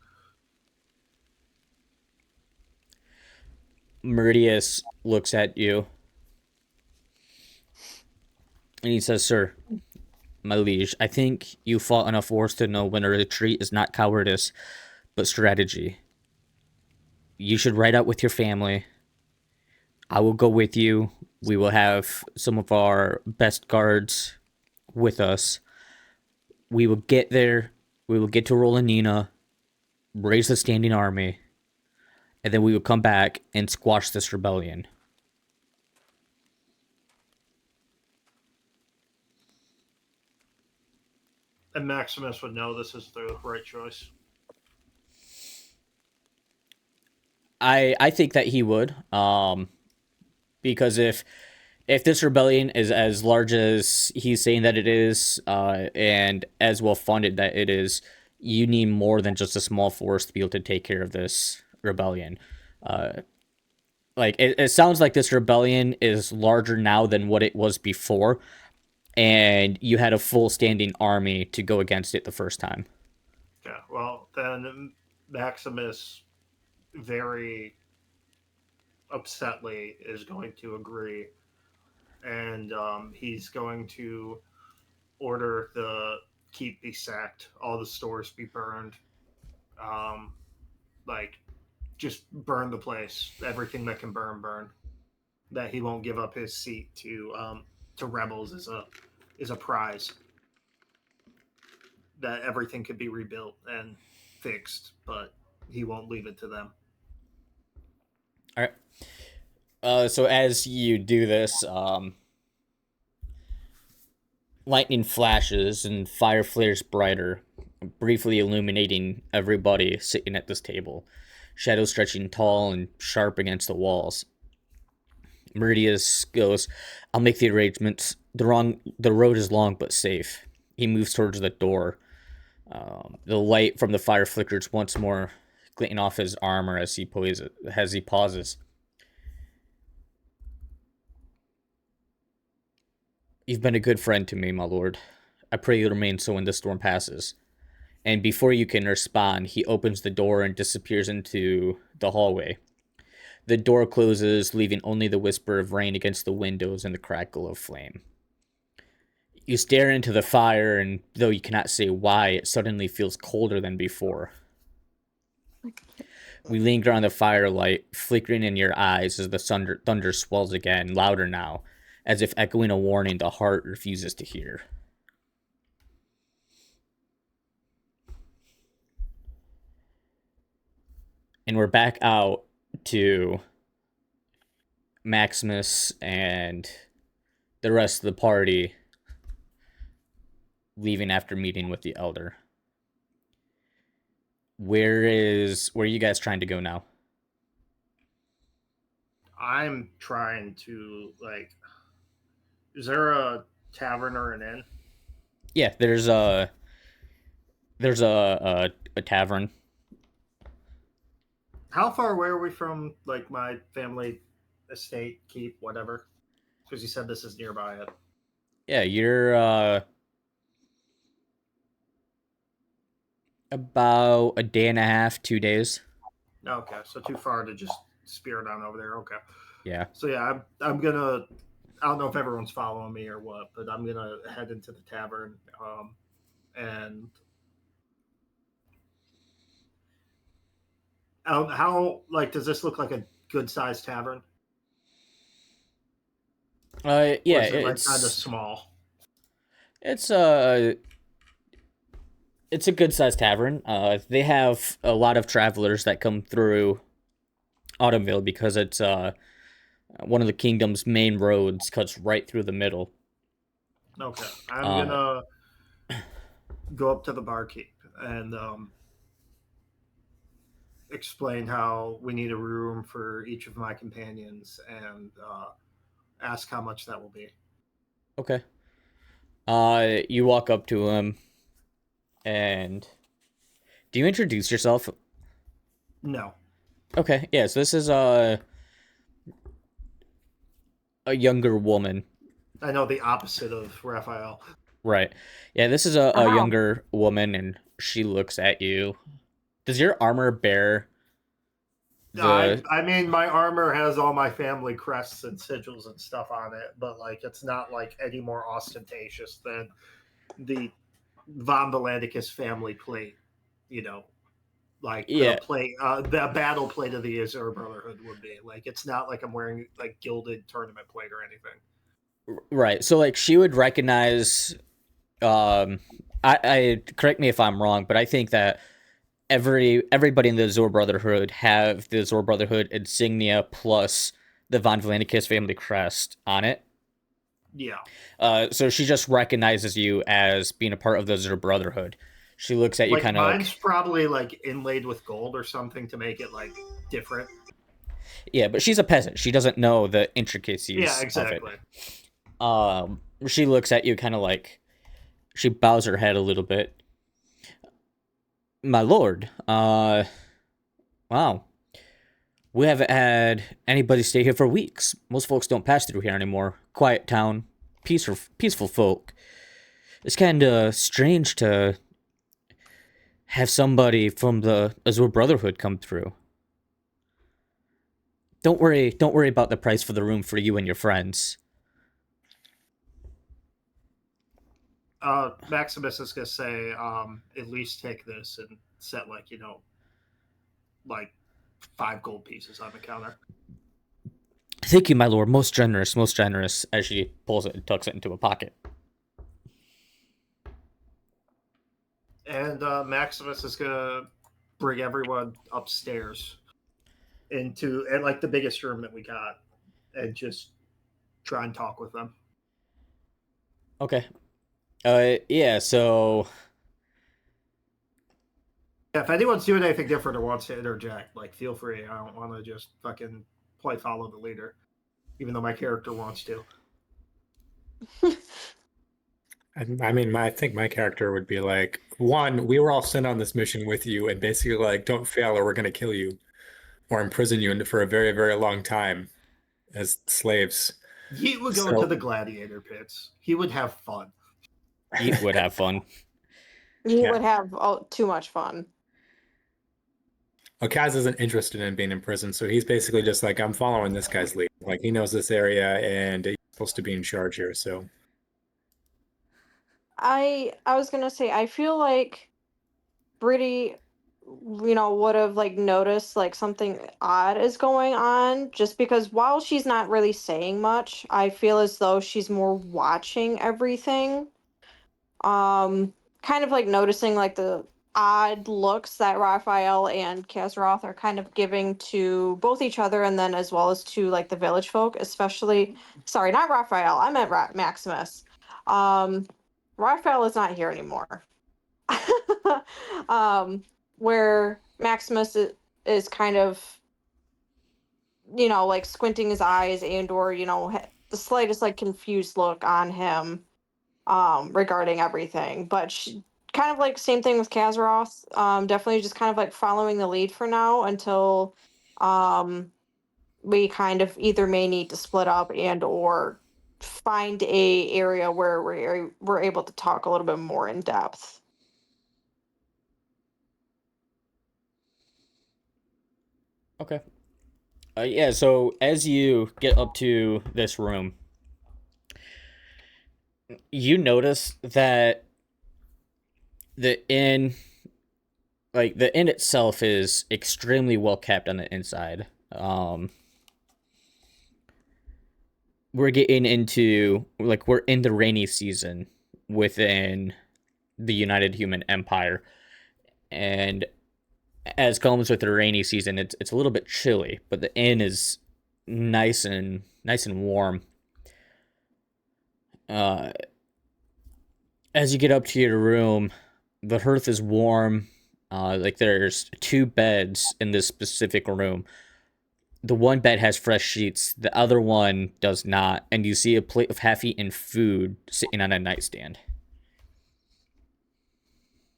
Meridius looks at you and he says, "Sir, my liege, I think you fought enough wars to know when a retreat is not cowardice, but strategy. You should ride out with your family. I will go with you. We will have some of our best guards with us. We will get there. We will get to Rolanina, raise a standing army, and then we will come back and squash this rebellion." And Maximus would know this is the right choice. I think that he would. Because if this rebellion is as large as he's saying that it is, and as well funded that it is, you need more than just a small force to be able to take care of this rebellion. Like it sounds like this rebellion is larger now than what it was before, and you had a full standing army to go against it the first time. Yeah, well, then Maximus very upsetly is going to agree, and he's going to order the keep be sacked, all the stores be burned, um, like just burn the place, everything that can burn. That he won't give up his seat to rebels is a prize. That everything could be rebuilt and fixed, but he won't leave it to them. All right. So as you do this, lightning flashes and fire flares brighter, briefly illuminating everybody sitting at this table. Shadows stretching tall and sharp against the walls. Meridius goes, "I'll make the arrangements. The road is long but safe." He moves towards the door. The light from the fire flickers once more, glinting off his armor as he pauses. "You've been a good friend to me, my lord. I pray you remain so when the storm passes." And before you can respond, he opens the door and disappears into the hallway. The door closes, leaving only the whisper of rain against the windows and the crackle of flame. You stare into the fire, and though you cannot say why, it suddenly feels colder than before. We linger on the firelight, flickering in your eyes as the thunder swells again, louder now, as if echoing a warning the heart refuses to hear. And we're back out to Maximus and the rest of the party leaving after meeting with the elder. Where are you guys trying to go now? I'm trying to is there a tavern or an inn? Yeah, there's a tavern. How far away are we from my family estate, keep, whatever? Because you said this is nearby it. Yeah, you're about a day and a half, 2 days. Okay, so too far to just spear down over there. Okay. Yeah. So yeah, I'm gonna. I don't know if everyone's following me or what, but I'm gonna head into the tavern, and how does this look like a good sized tavern? Yeah, Or is it kind of small? It's it's a good sized tavern. They have a lot of travelers that come through Autumnvale because it's one of the kingdom's main roads cuts right through the middle. Okay, I'm gonna go up to the barkeep and explain how we need a room for each of my companions and ask how much that will be. Okay. You walk up to him, and do you introduce yourself? No. Okay, yeah, so this is a younger woman. I know the opposite of Raphael. Right. Yeah, this is a younger woman, and she looks at you. Does your armor bear I mean, my armor has all my family crests and sigils and stuff on it, but it's not any more ostentatious than the Von Volandicus family plate, Yeah. the plate, the battle plate of the Azure Brotherhood would be. It's not like I'm wearing gilded tournament plate or anything. Right. So she would recognize I correct me if I'm wrong, but I think that everybody in the Azure Brotherhood have the Azure Brotherhood insignia plus the Von Volandicus family crest on it. Yeah. So she just recognizes you as being a part of the Azure Brotherhood. She looks at you kind of mine's probably inlaid with gold or something to make it different. Yeah, but she's a peasant. She doesn't know the intricacies Yeah, of exactly. it. She looks at you kind of like she bows her head a little bit. My lord, wow. We haven't had anybody stay here for weeks. Most folks don't pass through here anymore. Quiet town, peaceful folk. It's kind of strange to have somebody from the Azure Brotherhood come through. Don't worry about the price for the room for you and your friends. Maximus is gonna say, at least take this and set like like 5 gold pieces on the counter. Thank you, my lord. Most generous, as she pulls it and tucks it into a pocket. And Maximus is gonna bring everyone upstairs into like the biggest room that we got, and just try and talk with them. Okay. Yeah, so Yeah, if anyone's doing anything different or wants to interject, like feel free. I don't want to just fucking follow the leader, even though my character wants to. I mean, I think my character would be like, one, we were all sent on this mission with you, and basically like, don't fail or we're going to kill you or imprison you for a very, very long time as slaves. He would go into the gladiator pits. He would have fun. Yeet would have fun. You Yeah. would have too much fun. Kaz isn't interested in being in prison, so he's basically just like, I'm following this guy's lead. Like, he knows this area and he's supposed to be in charge here, so. I was gonna say I feel like Brittany, would have like noticed like something odd is going on just because while she's not really saying much, I feel as though she's more watching everything. Kind of like noticing like the odd looks that Raphael and Kazaroth are kind of giving to both each other and then as well as to like the village folk, especially sorry, not Raphael, I meant Maximus. Raphael is not here anymore. um, where Maximus is kind of, like squinting his eyes and or, the slightest like confused look on him regarding everything. But she, kind of like same thing with Kazaroth. Definitely just kind of like following the lead for now until um, we kind of either may need to split up and or find a area where we're able to talk a little bit more in depth. Okay. Yeah, so as you get up to this room, you notice that the inn, like the inn itself, is extremely well kept on the inside. We're getting into like we're in the rainy season within the United Human Empire, and as comes with the rainy season, it's a little bit chilly, but the inn is nice and warm. Uh, as you get up to your room, the hearth is warm. Like there's 2 beds in this specific room. The one bed has fresh sheets, the other one does not, and you see a plate of half-eaten food sitting on a nightstand.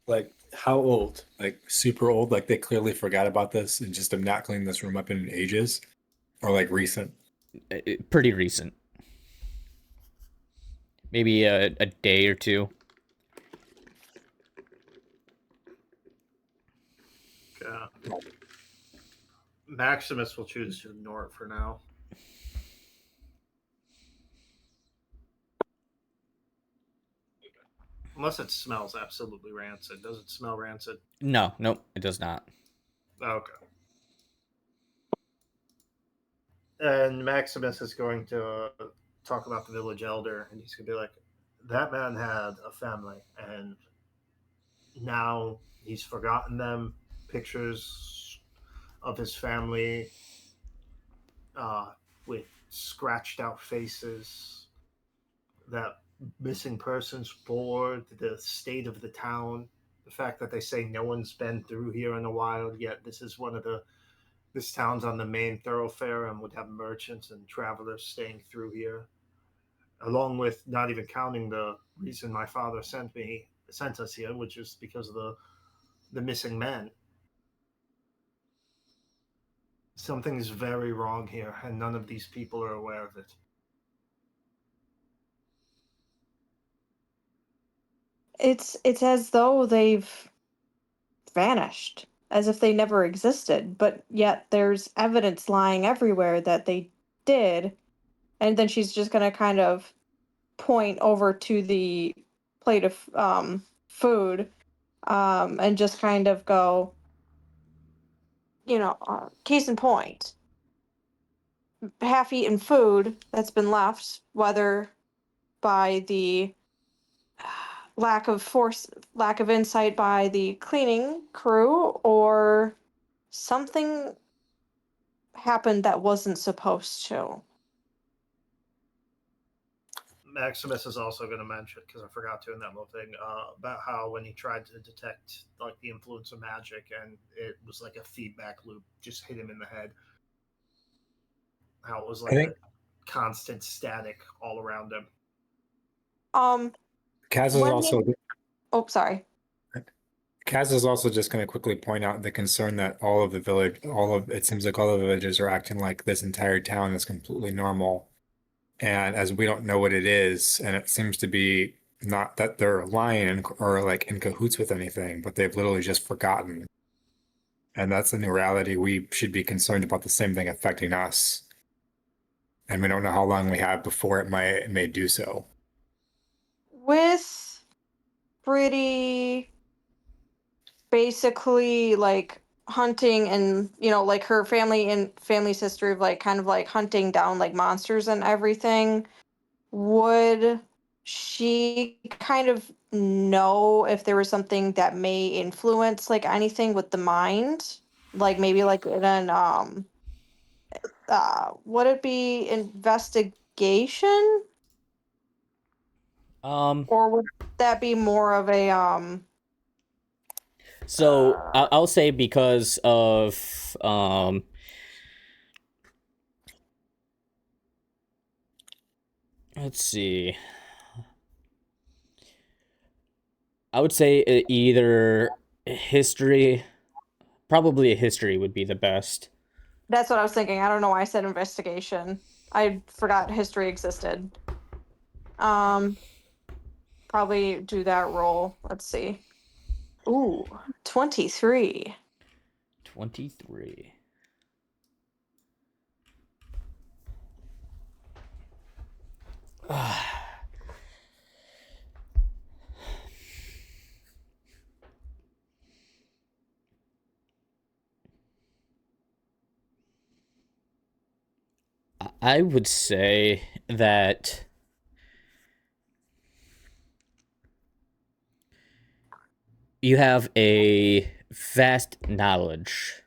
Like, how old? Like, super old? Like, they clearly forgot about this and just have not cleaned this room up in ages? Or, like, recent? Pretty recent. Maybe a day or two. Maximus will choose to ignore it for now. Unless it smells absolutely rancid. Does it smell rancid? No, nope, it does not. Okay. And Maximus is going to talk about the village elder, and he's going to be like, that man had a family, and now he's forgotten them. Pictures of his family with scratched out faces, that missing persons board, the state of the town, the fact that they say no one's been through here in a while, yet this is one of the This town's on the main thoroughfare and would have merchants and travelers staying through here, along with not even counting the reason my father sent us here, which is because of the missing men. Something's very wrong here, and none of these people are aware of it. It's as though they've vanished, as if they never existed, but yet there's evidence lying everywhere that they did. And then she's just gonna kind of point over to the plate of food, and just kind of go, case in point, half-eaten food that's been left, whether by the lack of insight by the cleaning crew, or something happened that wasn't supposed to. Maximus is also going to mention, because I forgot to in that little thing, about how when he tried to detect like the influence of magic, and it was like a feedback loop, just hit him in the head. How it was like a constant static all around him. Kaz is when also Oh, sorry. Kaz is also just going to quickly point out the concern that it seems like all of the villages are acting like this entire town is completely normal. And as we don't know what it is, and it seems to be not that they're lying or like in cahoots with anything, but they've literally just forgotten. And that's a new reality. We should be concerned about the same thing affecting us. And we don't know how long we have before it may do so. With pretty basically like hunting, and like her family's history of like kind of like hunting down like monsters and everything, would she kind of know if there was something that may influence like anything with the mind, like maybe like in an would it be investigation, Um, or would that be more of a so I'll say because of let's see. I would say either history, probably a history would be the best. That's what I was thinking. I don't know why I said investigation. I forgot history existed. Um, Probably do that roll. Let's see. Ooh, 23. 23. I would say that you have a vast knowledge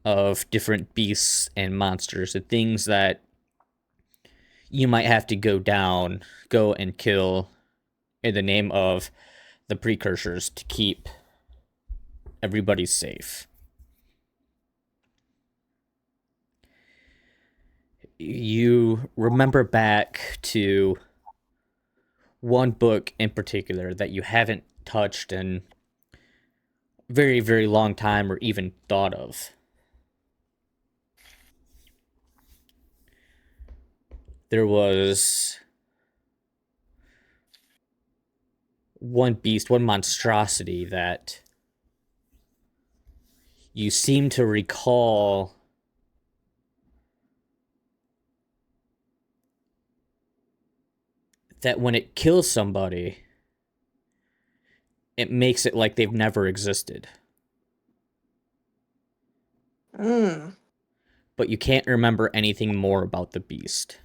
of different beasts and monsters and things that you might have to go and kill in the name of the precursors to keep everybody safe. You remember back to one book in particular that you haven't touched in very, very long time or even thought of. There was one beast, one monstrosity that you seem to recall that when it kills somebody, it makes it like they've never existed. Mm. But you can't remember anything more about the beast.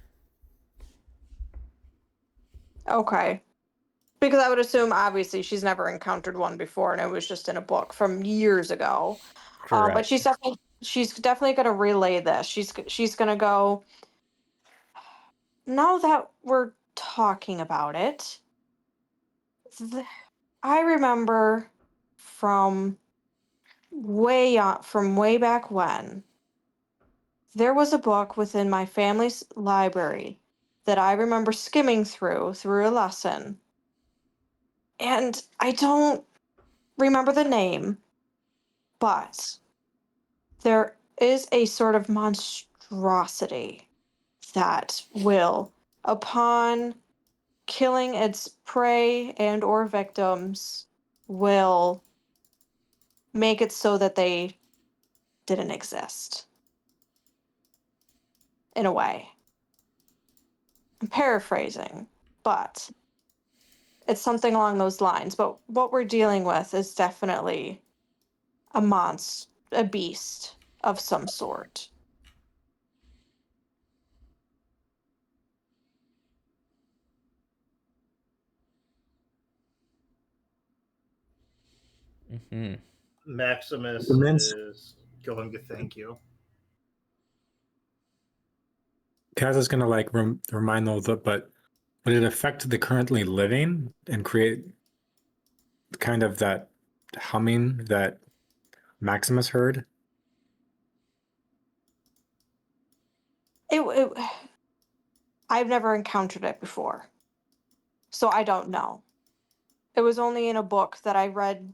Okay. Because I would assume, obviously, she's never encountered one before, and it was just in a book from years ago. But Correct. she's definitely gonna relay this. She's gonna go. Now that we're talking about it, I remember from from way back when, there was a book within my family's library that I remember skimming through a lesson. And I don't remember the name, but there is a sort of monstrosity that will, upon killing its prey and or victims, will make it so that they didn't exist. In a way. I'm paraphrasing, but it's something along those lines. But what we're dealing with is definitely a beast of some sort. Hmm. Maximus Mince. is going to thank you. Kaz is going to like remind them of it, but would it affect the currently living and create kind of that humming that Maximus heard? It I've never encountered it before, so I don't know. It was only in a book that I read,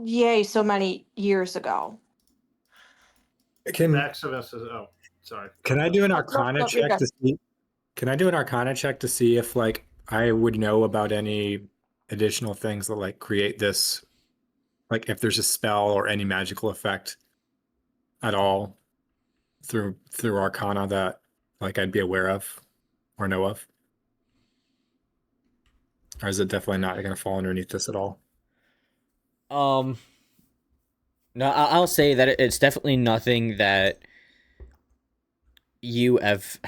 yay, so many years ago. Maximus is. Oh, sorry. Can I do an Nope, nope, Arcana nope, you're check good. to see? Can I do an Arcana check to see if like I would know about any additional things that like create this, like if there's a spell or any magical effect at all through Arcana that like I'd be aware of or know of? Or is it definitely not going to fall underneath this at all? Um, no, I'll say that it's definitely nothing that you have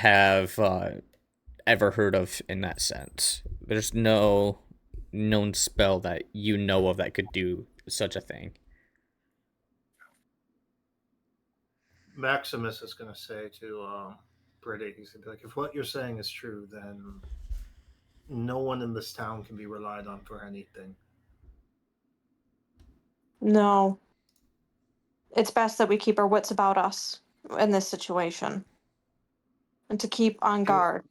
ever heard of in that sense. There's no known spell that you know of that could do such a thing. Maximus is going to say to Brady, he's going to be like, if what you're saying is true, then no one in this town can be relied on for anything. No. It's best that we keep our wits about us in this situation. And to keep on guard.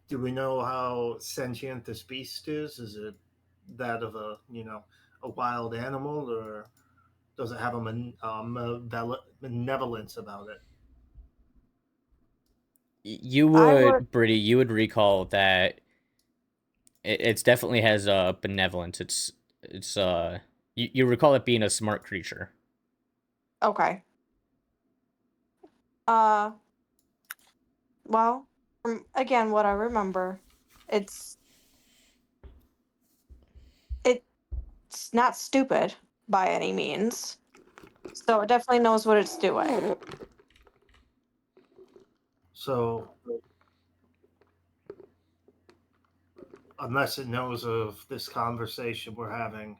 Do we know how sentient this beast is? Is it that of a wild animal, or does it have a benevolence about it? You I would would, Brady, you would recall that it's definitely has a benevolence. It's you recall it being a smart creature. okay. Uh well, from again what I remember, it's it's not stupid by any means. So it definitely knows what it's doing. So, unless it knows of this conversation we're having,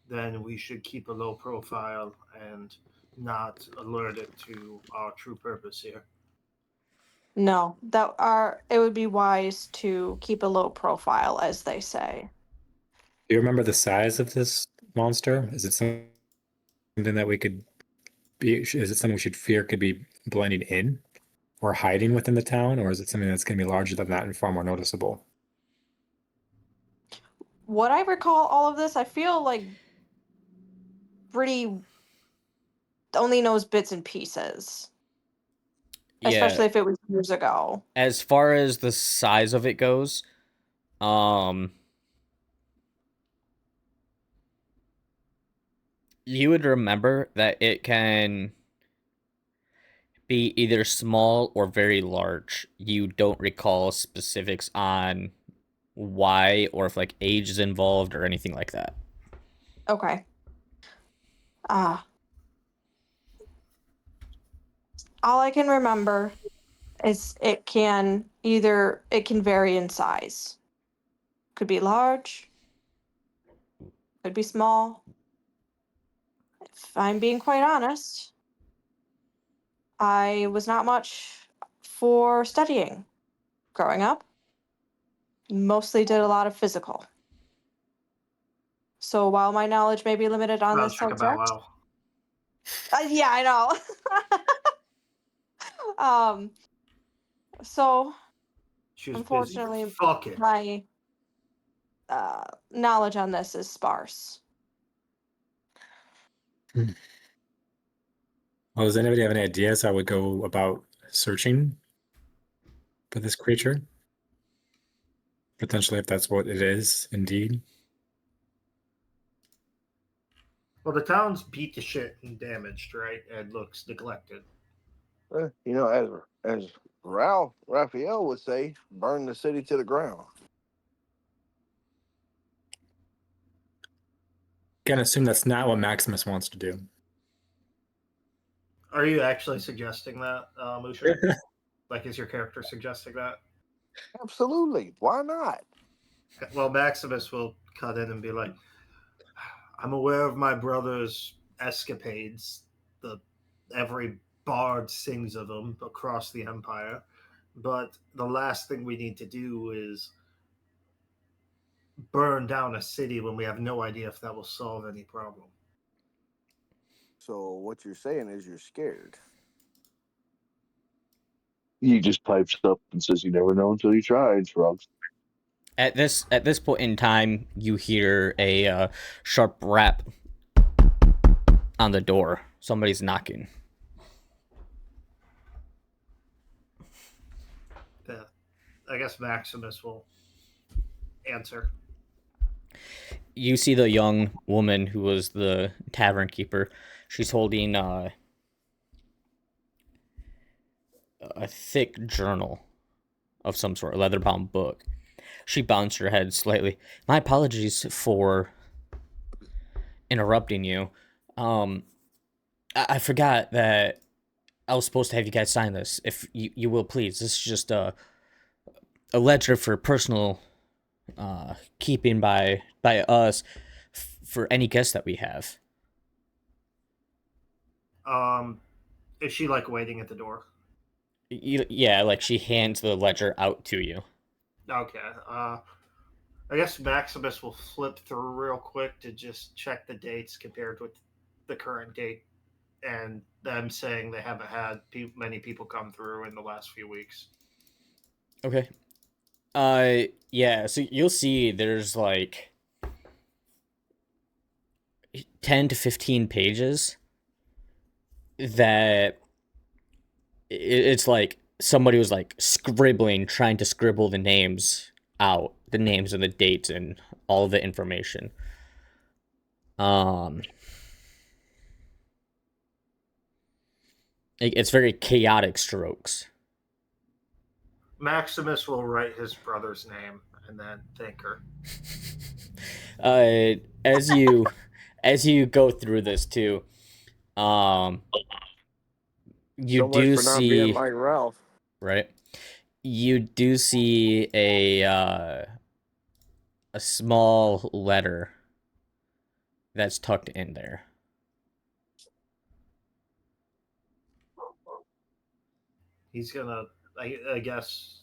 then we should keep a low profile and not alert it to our true purpose here. No, it would be wise to keep a low profile, as they say. Do you remember the size of this monster? Is it something that we could be? Is it something we should fear could be blending in or hiding within the town, or is it something that's going to be larger than that and far more noticeable? What I recall all of this, I feel like Brittany only knows bits and pieces, Yeah, especially if it was years ago. as far as the size of it goes, um, you would remember that it can be either small or very large. You don't recall specifics on why or if like age is involved or anything like that. Okay. Ah, all I can remember is it can vary in size. Could be large, could be small. If I'm being quite honest, I was not much for studying growing up. Mostly did a lot of physical. So while my knowledge may be limited on I'll this check a bow subject, wow. yeah, I know. So She was busy. unfortunately, Fuck it. my knowledge on this is sparse. Well, does anybody have any ideas how I would go about searching for this creature? Potentially, if that's what it is, indeed. Well, the town's beat to shit and damaged, right? And looks neglected. You know, as Raphael would say, burn the city to the ground. Can't assume that's not what Maximus wants to do. Are you actually suggesting that, Musha? Like, is your character suggesting that? Absolutely. Why not? Well, Maximus will cut in and be like, I'm aware of my brother's escapades. Every bard sings of them across the empire. But the last thing we need to do is burn down a city when we have no idea if that will solve any problem. So what you're saying is you're scared. He just pipes up and says, "You never know until you try," and shrugs. At this point in time, you hear a sharp rap on the door. Somebody's knocking. Yeah. I guess Maximus will answer. You see the young woman who was the tavern keeper. She's holding a thick journal of some sort, a leather-bound book. She bounced her head slightly. My apologies for interrupting you. I forgot that I was supposed to have you guys sign this. If you will, please. This is just a ledger for personal keeping by us for any guests that we have. Is she like waiting at the door? Yeah, like she hands the ledger out to you. Okay. I guess Maximus will flip through real quick to just check the dates compared with the current date, and them saying they haven't had many people come through in the last few weeks. Okay. Yeah, so you'll see there's like 10 to 15 pages that it's like somebody was like scribbling, trying to scribble the names out, the names and the dates and all the information. It's very chaotic strokes. Maximus will write his brother's name and then thank her. As you go through this too, you So much do for not being see like Ralph. right. You do see a small letter that's tucked in there. He's gonna, I guess,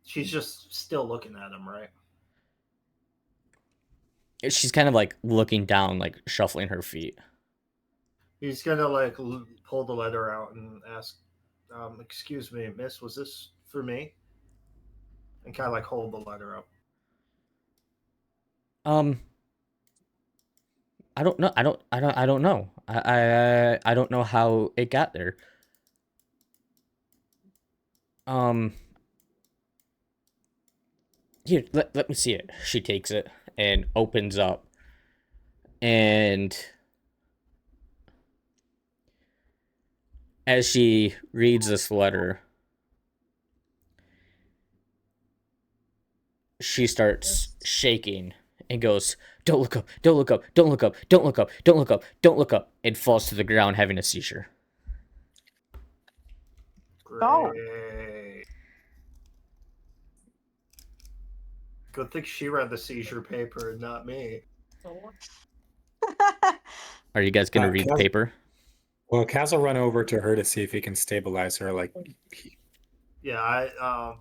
she's just still looking at him, right? She's kind of like looking down, like shuffling her feet. He's gonna like pull the letter out and ask, "Excuse me, Miss, was this for me?" And kind of like hold the letter up. I don't know. I don't know. I don't know how it got there. Here, let me see it. She takes it and opens up, and as she reads this letter, she starts shaking and goes, "Don't look up, don't look up, don't look up, don't look up, don't look up, don't look up," and falls to the ground having a seizure. Great. Oh. Good thing she read the seizure paper and not me. Are you guys gonna read the paper? Well, Kaz will run over to her to see if he can stabilize her. Like, Yeah,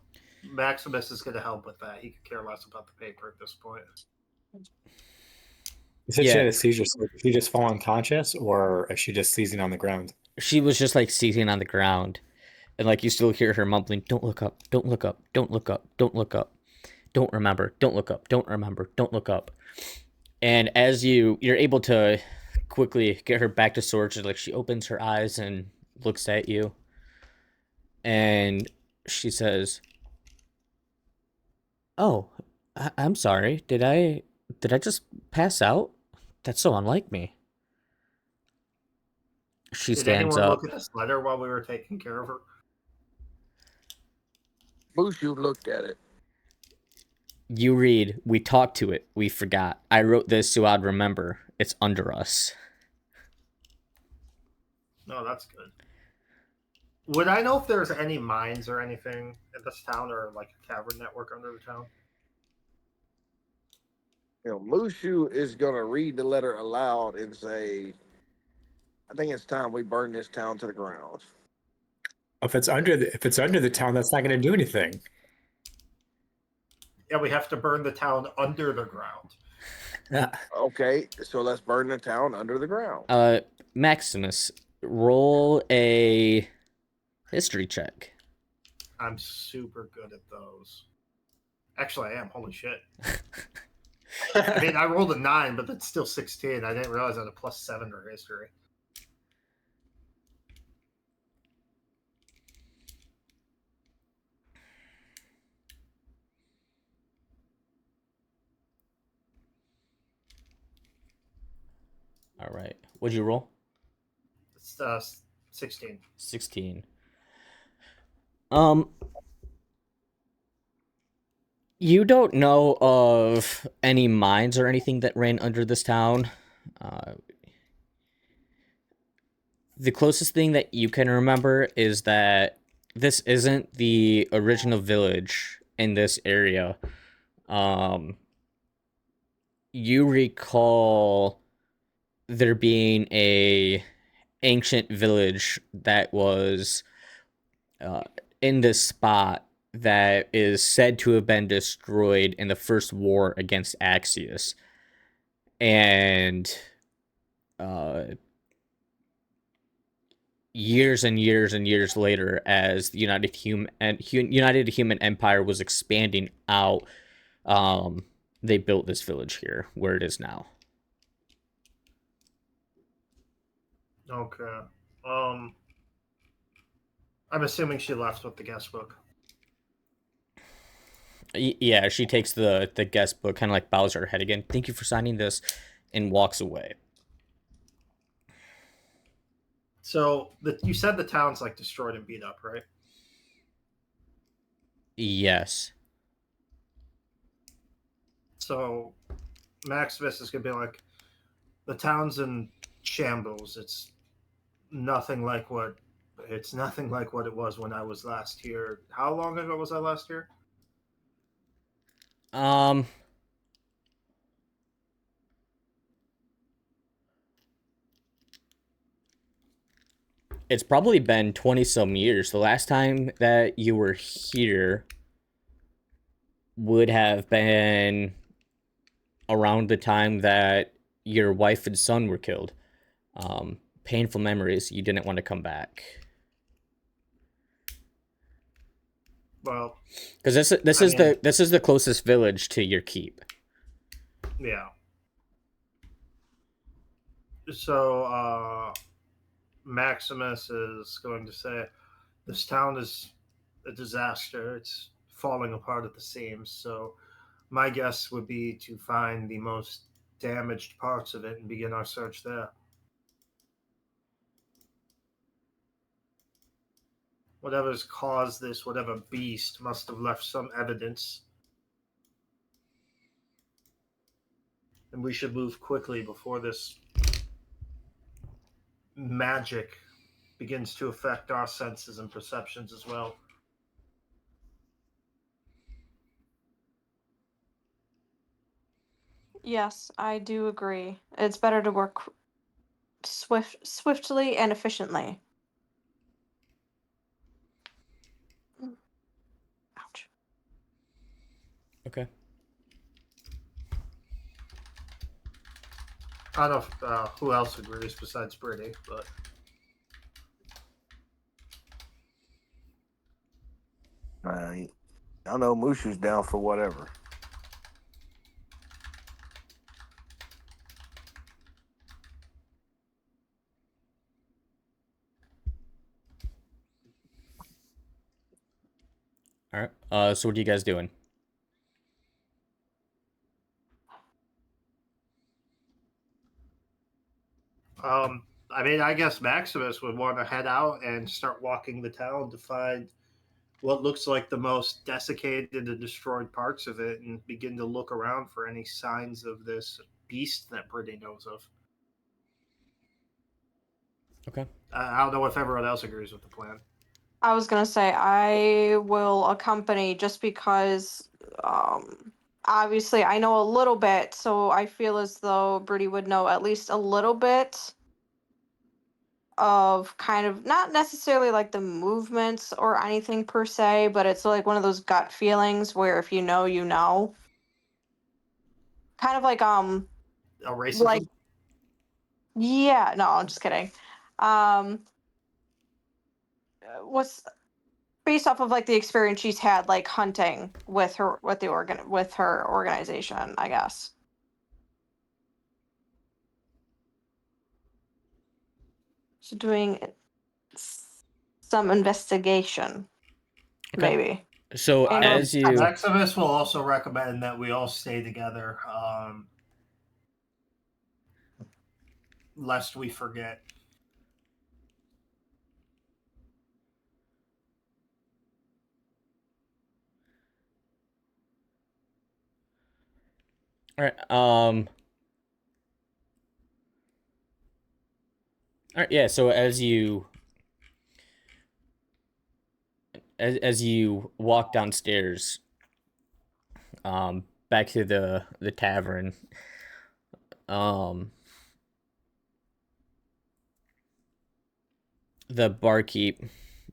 Maximus is going to help with that. He could care less about the paper at this point. You said she Yeah. had a seizure. So did she just fall unconscious, or is she just seizing on the ground? She was just like seizing on the ground, and like you still hear her mumbling, "Don't look up, don't look up, don't look up, don't look up, don't remember, don't look up, don't remember, don't look up." And as you're able to quickly get her back to sorts, like she opens her eyes and looks at you, and she says, "Oh, I'm sorry. Did I just pass out? That's so unlike me." She Did stands anyone up. look at this letter while we were taking care of her? Mushu looked at it. You read, "We talked to it. We forgot. I wrote this so I'd remember. It's under us." No, that's good. Would I know if there's any mines or anything in this town, or like a cavern network under the town? You know, Mushu is gonna read the letter aloud and say, "I think it's time we burn this town to the ground." If it's under the town, that's not going to do anything. Yeah, we have to burn the town under the ground. Okay, so let's burn the town under the ground. Maximus, roll a history check. I'm super good at those. Actually, I am. Holy shit. I mean, I rolled a 9, but that's still 16. I didn't realize I had a +7 for history. All right. What'd you roll? It's 16. 16. You don't know of any mines or anything that ran under this town. The closest thing that you can remember is that this isn't the original village in this area. You recall there being a ancient village that was in this spot that is said to have been destroyed in the first war against Axius. And years and years and years later, as the United Human Empire was expanding out, they built this village here where it is now. Okay. I'm assuming she left with the guest book. Yeah, she takes the guest book, kind of like bows her head again. "Thank you for signing this," and walks away. So you said the town's like destroyed and beat up, right? Yes. So Maximus is gonna be like, the town's in shambles. It's nothing like what it was when I was last here. How long ago was I last here? It's probably been 20 some years. The last time that you were here would have been around the time that your wife and son were killed. Painful memories. You didn't want to come back. Well, Because this is the closest village to your keep. yeah. So Maximus is going to say, this town is a disaster. It's falling apart at the seams. So my guess would be to find the most damaged parts of it and begin our search there. Whatever's caused this, whatever beast, must have left some evidence. And we should move quickly before this magic begins to affect our senses and perceptions as well. Yes, I do agree. It's better to work swiftly and efficiently. Ouch. Okay. I don't know who else agrees besides Brittany, but I know Mushu's down for whatever. All right. So what are you guys doing? I mean, I guess Maximus would want to head out and start walking the town to find what looks like the most desiccated and destroyed parts of it and begin to look around for any signs of this beast that Brittany knows of. Okay. I don't know if everyone else agrees with the plan. I was gonna say I will accompany just because obviously I know a little bit, so I feel as though Birdie would know at least a little bit of kind of not necessarily like the movements or anything per se, but it's like one of those gut feelings where if you know, you know. Kind of like Racism? like yeah, no, I'm just kidding. What's based off of like the experience she's had like hunting with her with her organization, I guess. So doing some investigation, Okay. maybe. So And or as you Maximus will also recommend that we all stay together, lest we forget. all right. All right. Yeah. So as you walk downstairs, back to the tavern, um, the barkeep,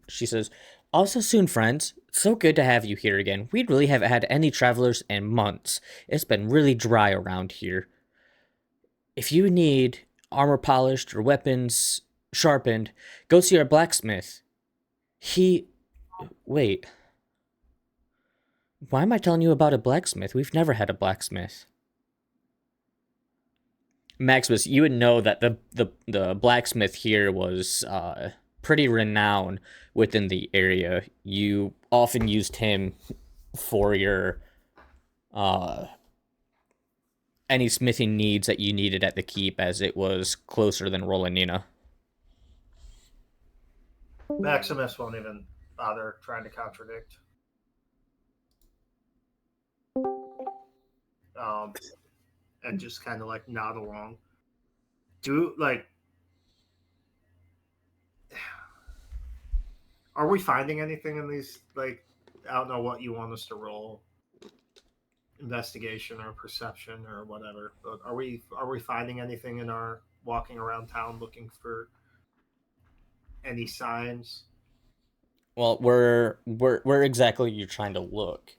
she says, "Also soon, friends. So good to have you here again. We really haven't had any travelers in months. It's been really dry around here. If you need armor polished or weapons sharpened, go see our blacksmith. He. Wait. Why am I telling you about a blacksmith? We've never had a blacksmith." Maximus, you would know that the blacksmith here was pretty renowned within the area. You often used him for your uh, any smithing needs that you needed at the keep, as it was closer than Rolanina. Maximus won't even bother trying to contradict. And just kind of like nod along. Are we finding anything in these? Like, I don't know what you want us to roll, investigation or perception or whatever. But are we finding anything in our walking around town looking for any signs? Well, where exactly you're trying to look?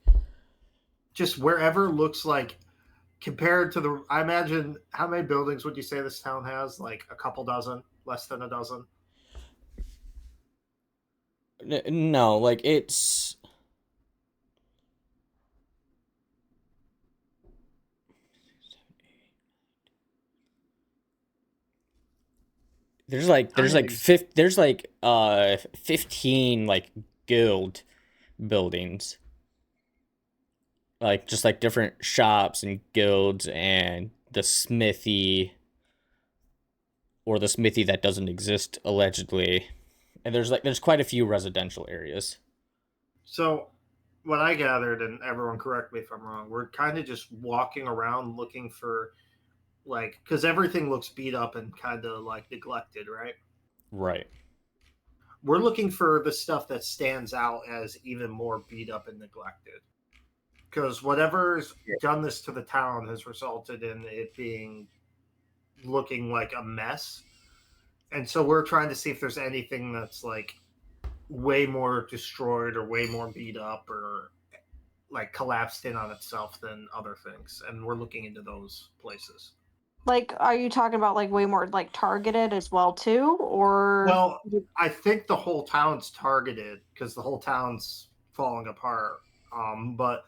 Just wherever looks like, compared to the. I imagine, how many buildings would you say this town has? Like a couple dozen, less than a dozen. No, like it's there's like 15 like guild buildings, like just like different shops and guilds and the smithy, or the smithy that doesn't exist allegedly, and there's quite a few residential areas. So, what I gathered, and everyone correct me if I'm wrong, we're kind of just walking around looking for, like, because everything looks beat up and kind of like neglected, right? Right. We're looking for the stuff that stands out as even more beat up and neglected. Because whatever's done this to the town has resulted in it being looking like a mess. And so we're trying to see if there's anything that's like way more destroyed or way more beat up or like collapsed in on itself than other things, and we're looking into those places. Like, are you talking about like way more like targeted as well too, or? Well, I think the whole town's targeted because the whole town's falling apart. But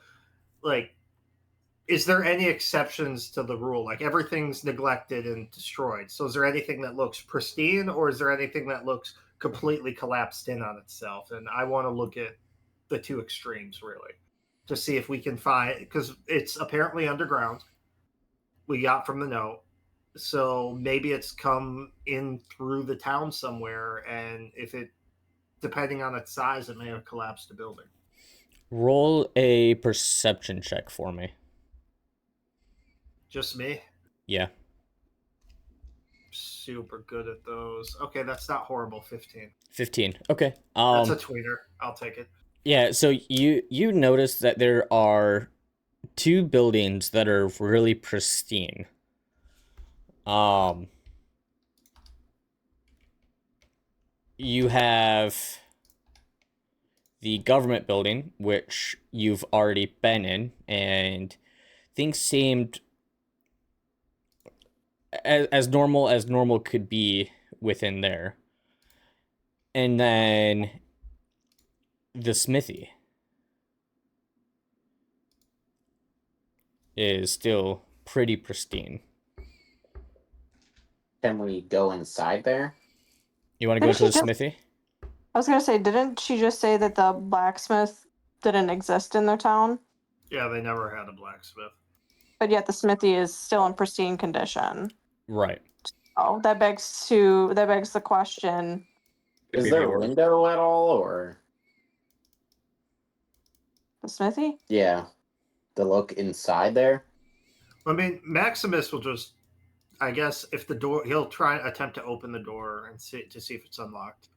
like, is there any exceptions to the rule? Like everything's neglected and destroyed. So is there anything that looks pristine, or is there anything that looks completely collapsed in on itself? And I want to look at the two extremes really to see if we can find, because it's apparently underground. We got from the note. So maybe it's come in through the town somewhere, and if it, depending on its size, it may have collapsed a building. Roll a perception check for me. Just me? Yeah. Super good at those. Okay, that's not horrible. 15. 15. Okay. That's a tweener. I'll take it. Yeah, so you notice that there are two buildings that are really pristine. You have the government building, which you've already been in, and things seemed as normal could be within there. And then the smithy is still pretty pristine. Can we go inside there? You want to go into the smithy? I was gonna say, didn't she just say that the blacksmith didn't exist in their town? Yeah, they never had a blacksmith. But yet the smithy is still in pristine condition. Right. Oh, that begs the question. Is there a window at all, or The smithy? yeah, to look inside there? I mean, Maximus will just, I guess, if the door, he'll try and attempt to open the door and see if it's unlocked.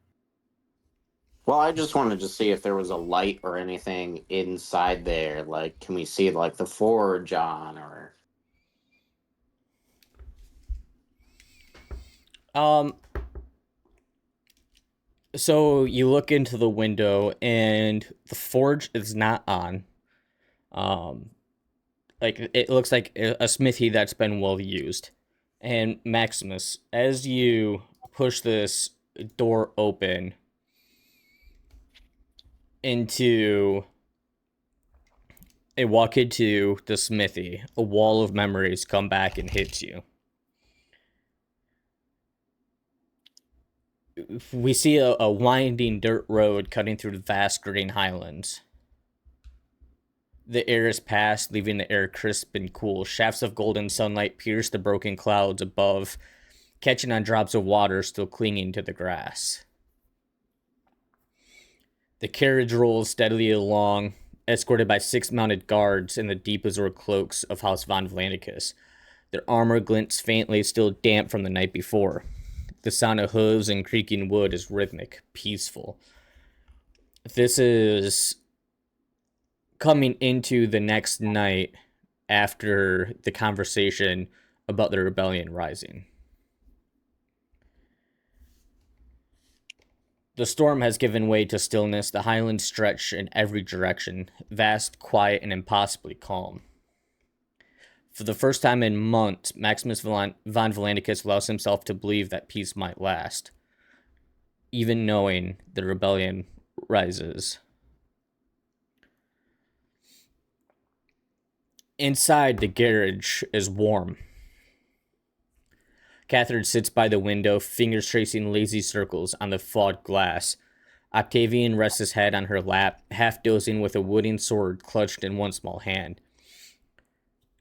Well, I just wanted to see if there was a light or anything inside there. Like, can we see like the forge on, or? So you look into the window and the forge is not on. Like it looks like a smithy that's been well used. And Maximus, as you push this door open into walk into the smithy, a wall of memories come back and hits you. We see a winding dirt road cutting through the vast green highlands. The air is past, leaving the air crisp and cool. Shafts of golden sunlight pierce the broken clouds above, catching on drops of water still clinging to the grass. The carriage rolls steadily along, escorted by 6 mounted guards in the deep azure cloaks of House von Vlandicus. Their armor glints faintly, still damp from the night before. The sound of hooves and creaking wood is rhythmic, peaceful. This is coming into the next night after the conversation about the rebellion rising. The storm has given way to stillness. The highlands stretch in every direction, vast, quiet, and impossibly calm. For the first time in months, Maximus von Vlandicus allows himself to believe that peace might last, even knowing the rebellion rises. Inside, the garage is warm. Catherine sits by the window, fingers tracing lazy circles on the fogged glass. Octavian rests his head on her lap, half dozing with a wooden sword clutched in one small hand.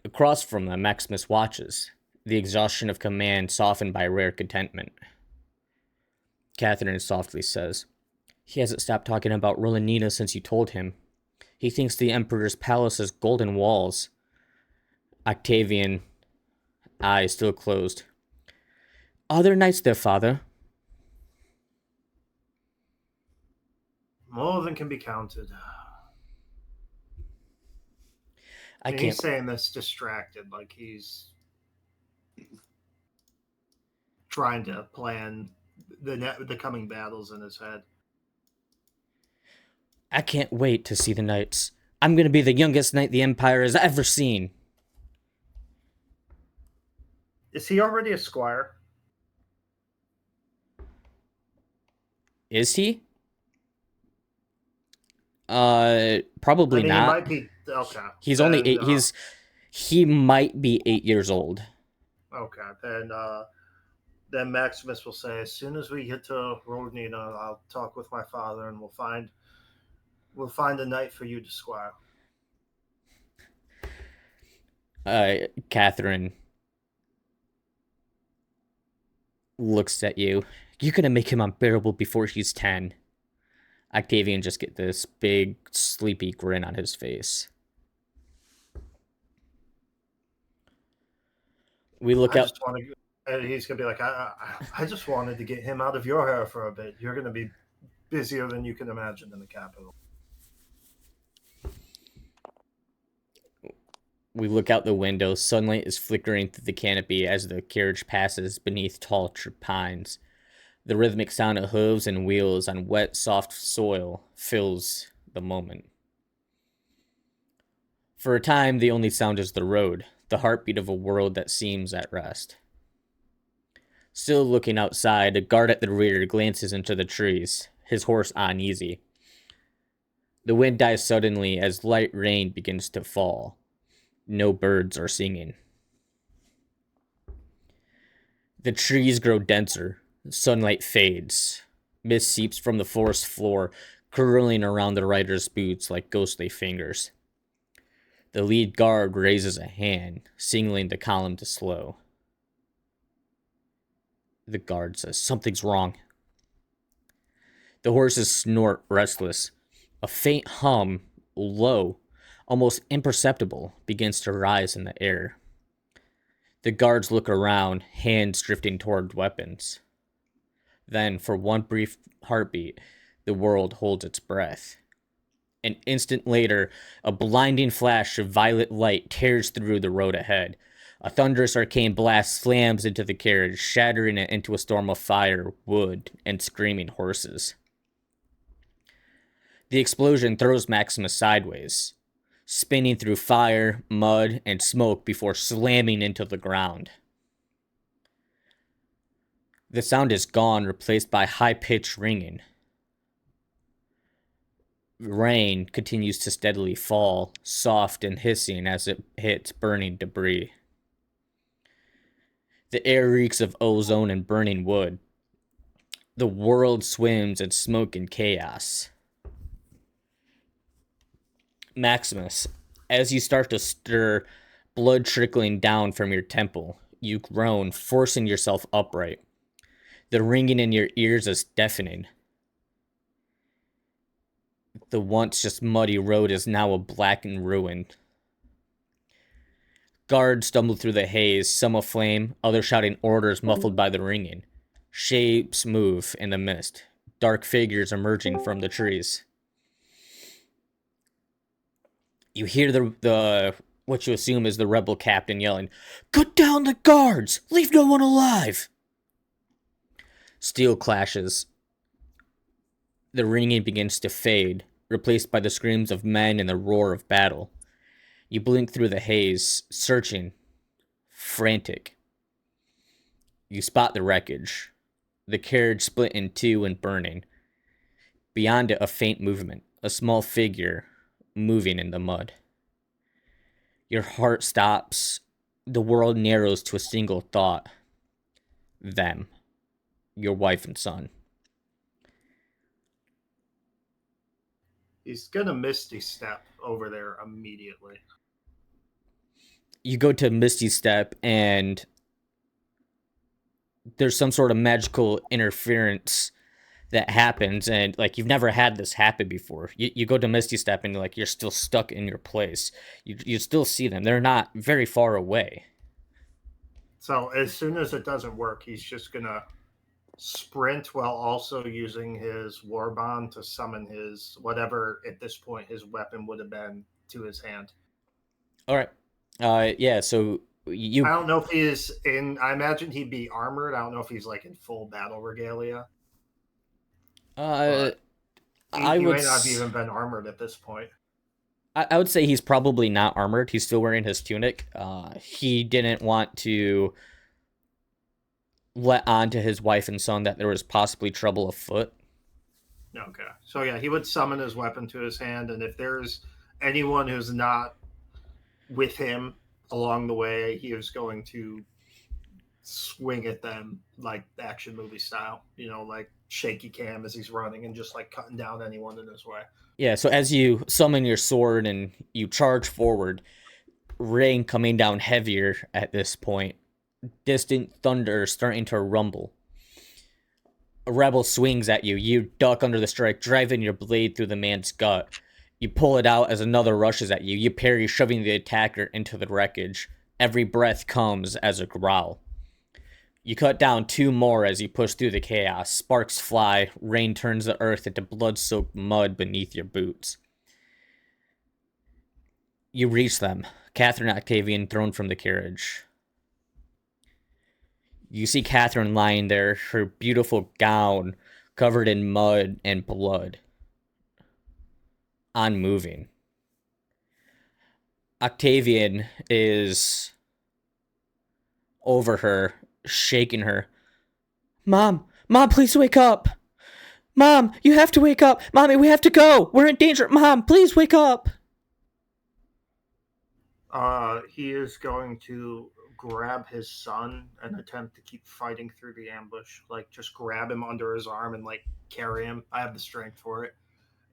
Across from them, Maximus watches, the exhaustion of command softened by rare contentment. Catherine softly says, "He hasn't stopped talking about Rolanina since you told him. He thinks the Emperor's palace has golden walls." Octavian, eyes still closed. "Are there knights there, father?" More than can be counted. And he's saying this distracted, like he's trying to plan the coming battles in his head. "I can't wait to see the knights. I'm gonna be the youngest knight the Empire has ever seen. Is he already a squire? Is he? Probably I mean, not. he might be. Okay. He's only Then, 8. He might be 8 years old. Okay. Then Maximus will say, as soon as we get to Rodnina, I'll talk with my father, and we'll find a knight for you to squire. Catherine looks at you. You're gonna make him unbearable before he's 10. Octavian just get this big, sleepy grin on his face. We look out. And he's gonna be like, I just wanted to get him out of your hair for a bit. You're gonna be busier than you can imagine in the capital. We look out the window. Sunlight is flickering through the canopy as the carriage passes beneath tall pines. The rhythmic sound of hooves and wheels on wet, soft soil fills the moment. For a time, the only sound is the road, the heartbeat of a world that seems at rest. Still looking outside, a guard at the rear glances into the trees, his horse uneasy. The wind dies suddenly as light rain begins to fall. No birds are singing. The trees grow denser. Sunlight fades. Mist seeps from the forest floor, curling around the rider's boots like ghostly fingers. The lead guard raises a hand, signaling the column to slow. The guard says, "Something's wrong." The horses snort, restless. A faint hum, low, almost imperceptible, begins to rise in the air. The guards look around, hands drifting toward weapons. Then, for one brief heartbeat, the world holds its breath. An instant later, a blinding flash of violet light tears through the road ahead. A thunderous arcane blast slams into the carriage, shattering it into a storm of fire, wood, and screaming horses. The explosion throws Maximus sideways, spinning through fire, mud, and smoke before slamming into the ground. The sound is gone, replaced by high-pitched ringing. Rain continues to steadily fall, soft and hissing as it hits burning debris. The air reeks of ozone and burning wood. The world swims in smoke and chaos. Maximus, as you start to stir, blood trickling down from your temple, you groan, forcing yourself upright. The ringing in your ears is deafening. The once just muddy road is now a blackened ruin. Guards stumble through the haze, some aflame, others shouting orders muffled by the ringing. Shapes move in the mist, dark figures emerging from the trees. You hear the what you assume is the rebel captain yelling, "Cut down the guards! Leave no one alive!" Steel clashes. The ringing begins to fade, replaced by the screams of men and the roar of battle. You blink through the haze, searching, frantic. You spot the wreckage. The carriage split in two and burning. Beyond it, a faint movement, a small figure moving in the mud. Your heart stops. The world narrows to a single thought. Them. Your wife and son. He's gonna Misty Step over there immediately. You go to Misty Step and there's some sort of magical interference that happens, and like you've never had this happen before. You go to Misty Step and like you're still stuck in your place. You still see them. They're not very far away. So as soon as it doesn't work, he's just gonna sprint while also using his war bond to summon his whatever at this point his weapon would have been to his hand. All right. Yeah, so you I don't know if he is in. I imagine he'd be armored. I don't know if he's like in full battle regalia. I He would may not have even been armored at this point. I would say he's probably not armored. He's still wearing his tunic. He didn't want to let on to his wife and son that there was possibly trouble afoot. Okay. So yeah, he would summon his weapon to his hand, and if there's anyone who's not with him along the way, he is going to swing at them like action movie style, like shaky cam as he's running and just like cutting down anyone in his way. Yeah, so as you summon your sword and you charge forward, rain coming down heavier at this point, distant thunder starting to rumble. A rebel swings at you. You duck under the strike, driving your blade through the man's gut. You pull it out as another rushes at you. You parry, shoving the attacker into the wreckage. Every breath comes as a growl. You cut down 2 more as you push through the chaos. Sparks fly. Rain turns the earth into blood-soaked mud beneath your boots. You reach them. Catherine Octavian thrown from the carriage. You see Catherine lying there, her beautiful gown covered in mud and blood. Unmoving. Octavian is over her, shaking her. Mom, please wake up. Mom, you have to wake up. Mommy, we have to go. We're in danger. Mom, please wake up. He is going to grab his son and attempt to keep fighting through the ambush. Like, just grab him under his arm and, like, carry him. I have the strength for it.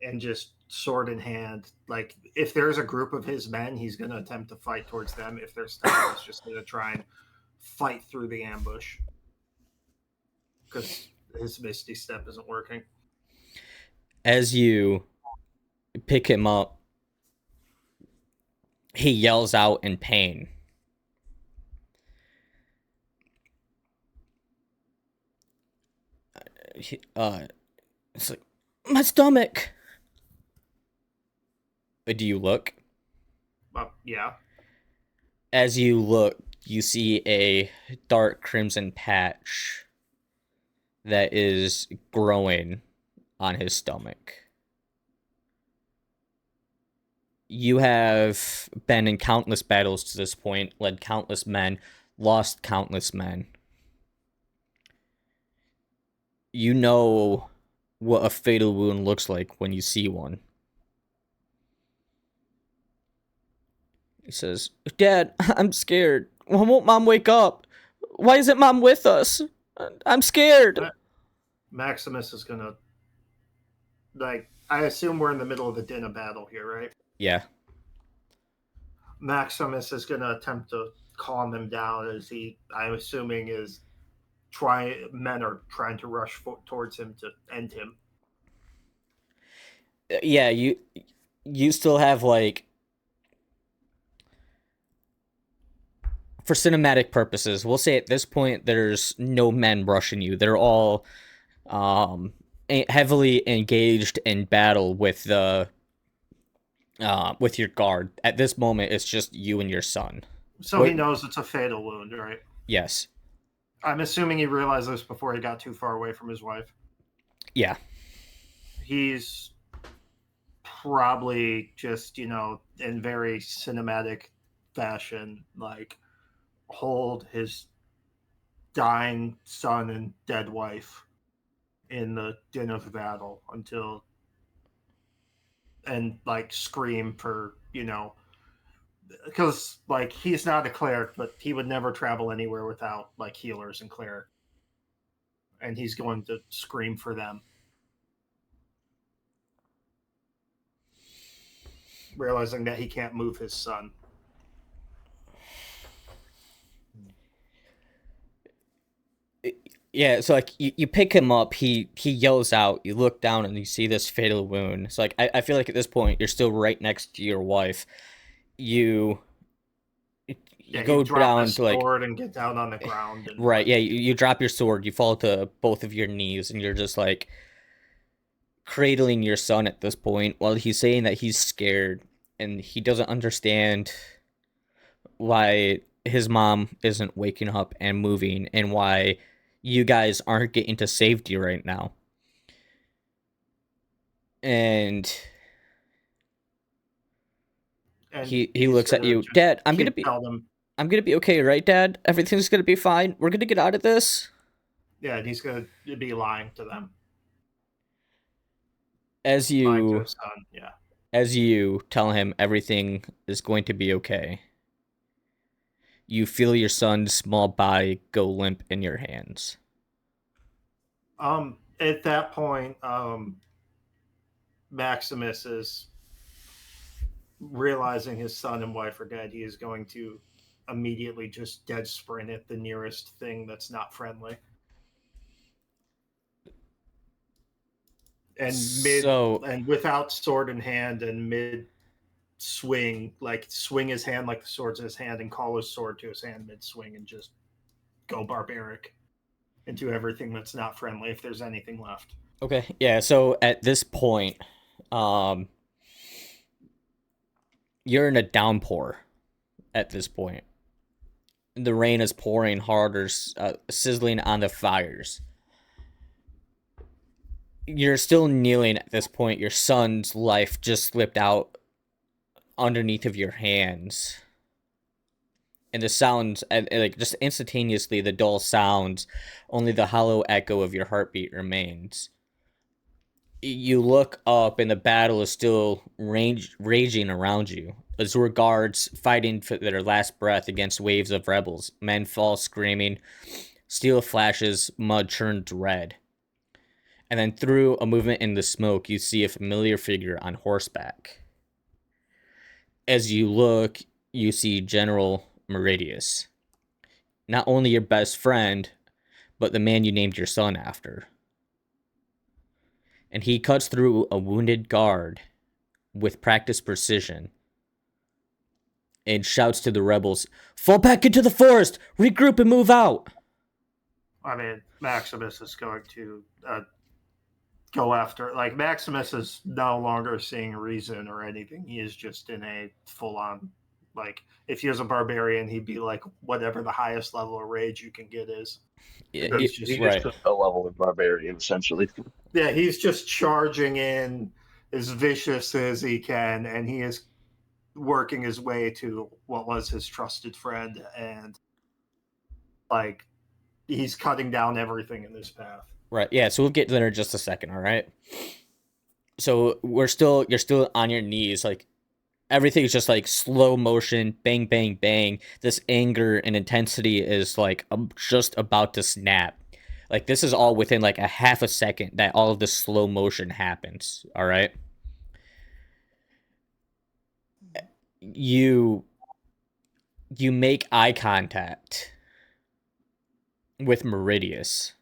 And just sword in hand. Like, if there's a group of his men, he's going to attempt to fight towards them. If there's not, he's just going to try and fight through the ambush. Because his Misty Step isn't working. As you pick him up, he yells out in pain. It's like, my stomach. Do you look? Yeah. As you look, you see a dark crimson patch that is growing on his stomach. You have been in countless battles to this point, led countless men, lost countless men. You know what a fatal wound looks like when you see one. He says, Dad, I'm scared. Why won't Mom wake up? Why isn't Mom with us? I'm scared. Maximus is gonna, like, I assume we're in the middle of the din of battle here, right? Yeah. Maximus is gonna attempt to calm him down as I'm assuming, men are trying to rush towards him to end him. Yeah, you still have, like, for cinematic purposes, we'll say at this point there's no men rushing you. They're all heavily engaged in battle with your guard. At this moment, it's just you and your son. So he knows it's a fatal wound, right? Yes. I'm assuming he realized this before he got too far away from his wife. Yeah. He's probably just, in very cinematic fashion, like, hold his dying son and dead wife in the din of battle and like scream for, because like he's not a cleric, but he would never travel anywhere without like healers and cleric, and he's going to scream for them, realizing that he can't move his son. Yeah, so like you pick him up, he yells out, you look down and you see this fatal wound. So like I feel like at this point you're still right next to your wife. You go down to like sword and get down on the ground. And, right, yeah, you drop your sword, you fall to both of your knees, and you're just like cradling your son at this point while he's saying that he's scared and he doesn't understand why his mom isn't waking up and moving and why you guys aren't getting to safety right now. And And he he's looks at gonna you. just Dad, tell them, I'm gonna be okay, right, Dad? Everything's gonna be fine. We're gonna get out of this. yeah, and he's gonna be lying to them, As lying to you his son. Yeah. as you tell him everything is going to be okay, you feel your son's small body go limp in your hands. At that point, Maximus is realizing his son and wife are dead. He is going to immediately just dead sprint at the nearest thing that's not friendly. So And without sword in hand and mid swing, like swing his hand like the sword's in his hand and call his sword to his hand mid swing and just go barbaric into everything that's not friendly if there's anything left. okay, yeah. So at this point, um, you're in a downpour. At this point, the rain is pouring harder, sizzling on the fires. You're still kneeling at this point. Your son's life just slipped out underneath of your hands. And the sounds, and like just instantaneously, the dull sounds, only the hollow echo of your heartbeat remains. You look up, and the battle is still raging around you. Azure guards fighting for their last breath against waves of rebels. Men fall screaming. Steel flashes, mud turns red. And then through a movement in the smoke, you see a familiar figure on horseback. As you look, you see General Meridius. Not only your best friend, but the man you named your son after. And he cuts through a wounded guard with practiced precision and shouts to the rebels, "Fall back into the forest! Regroup and move out!" I mean, Maximus is going to go after. Like, Maximus is no longer seeing reason or anything. He is just in a full on. Like, if he was a barbarian, he'd be like whatever the highest level of rage you can get is. Yeah, He's He just right. just took a level of barbarian, essentially. Yeah, he's just charging in as vicious as he can, and he is working his way to what was his trusted friend, and like he's cutting down everything in this path. Right. Yeah, so we'll get there in just a second, all right? So you're still on your knees, like everything's just like slow motion, bang, bang, bang. This anger and intensity is like just about to snap. Like this is all within like a half a second that all of this slow motion happens. All right. You make eye contact with Meridius,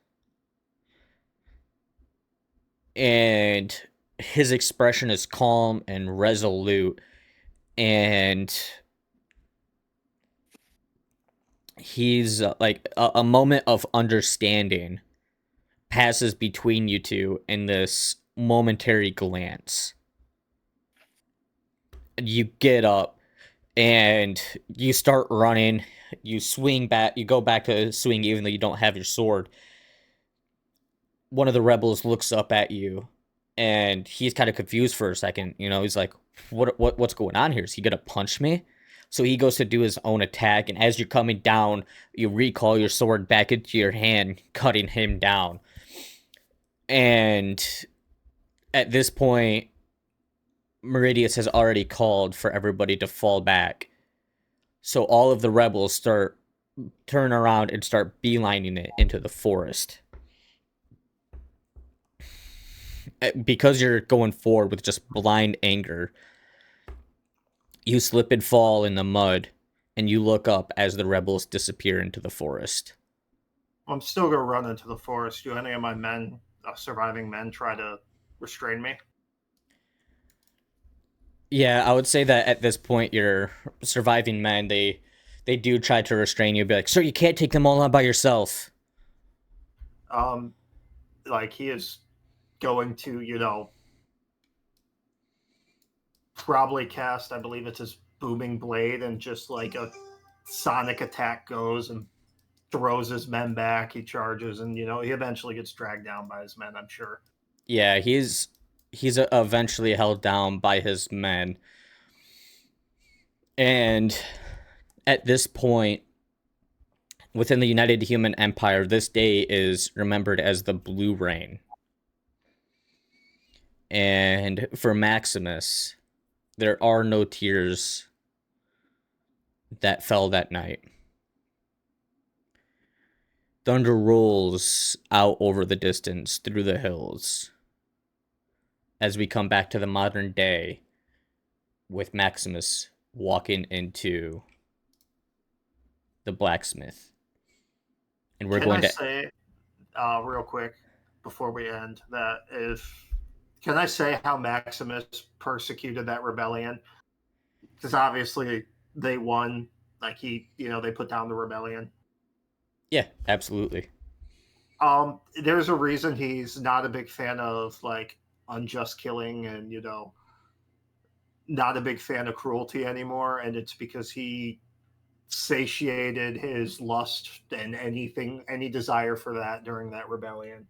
and his expression is calm and resolute, and he's like a moment of understanding passes between you two in this momentary glance. You get up and you start running. You swing back. You go back to swing even though you don't have your sword. One of the rebels looks up at you, and he's kind of confused for a second. You know, he's like, what's going on here? Is he gonna punch me?" So he goes to do his own attack, and as you're coming down, you recall your sword back into your hand, cutting him down. And at this point, Meridius has already called for everybody to fall back. So all of the rebels turn around and start beelining it into the forest. Because you're going forward with just blind anger, you slip and fall in the mud, and you look up as the rebels disappear into the forest. I'm still going to run into the forest. Do any of my men, surviving men, try to restrain me? Yeah, I would say that at this point, your surviving men, they do try to restrain you, be like, "Sir, you can't take them all on by yourself." Like he is going to, probably cast, I believe it's his booming blade, and just like a sonic attack goes and throws his men back. He charges, and he eventually gets dragged down by his men, I'm sure. Yeah, he's eventually held down by his men. And at this point, within the United Human Empire, this day is remembered as the Blue Rain. And for Maximus, there are no tears that fell that night. Thunder rolls out over the distance through the hills as we come back to the modern day with Maximus walking into the blacksmith. And we're Can going I to say, real quick, before we end, that can I say how Maximus persecuted that rebellion? Because obviously they won. Like they put down the rebellion. Yeah, absolutely. There's a reason he's not a big fan of like unjust killing and not a big fan of cruelty anymore, and it's because he satiated his lust and any desire for that during that rebellion.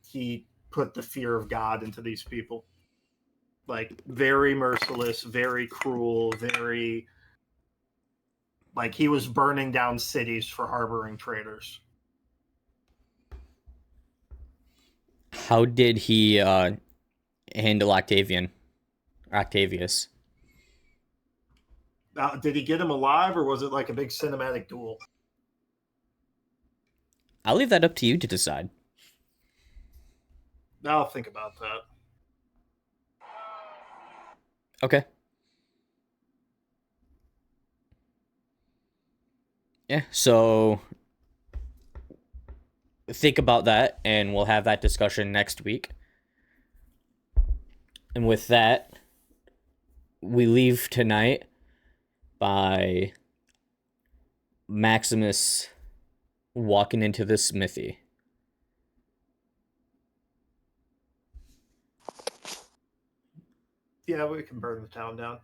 He put the fear of God into these people. Like very merciless, very cruel, very like he was burning down cities for harboring traitors. How did he handle Octavius? Did he get him alive, or was it like a big cinematic duel? I'll leave that up to you to decide. I'll think about that. Okay. Yeah, so think about that, and we'll have that discussion next week. And with that, we leave tonight by Maximus walking into the smithy. Yeah, we can burn the town down.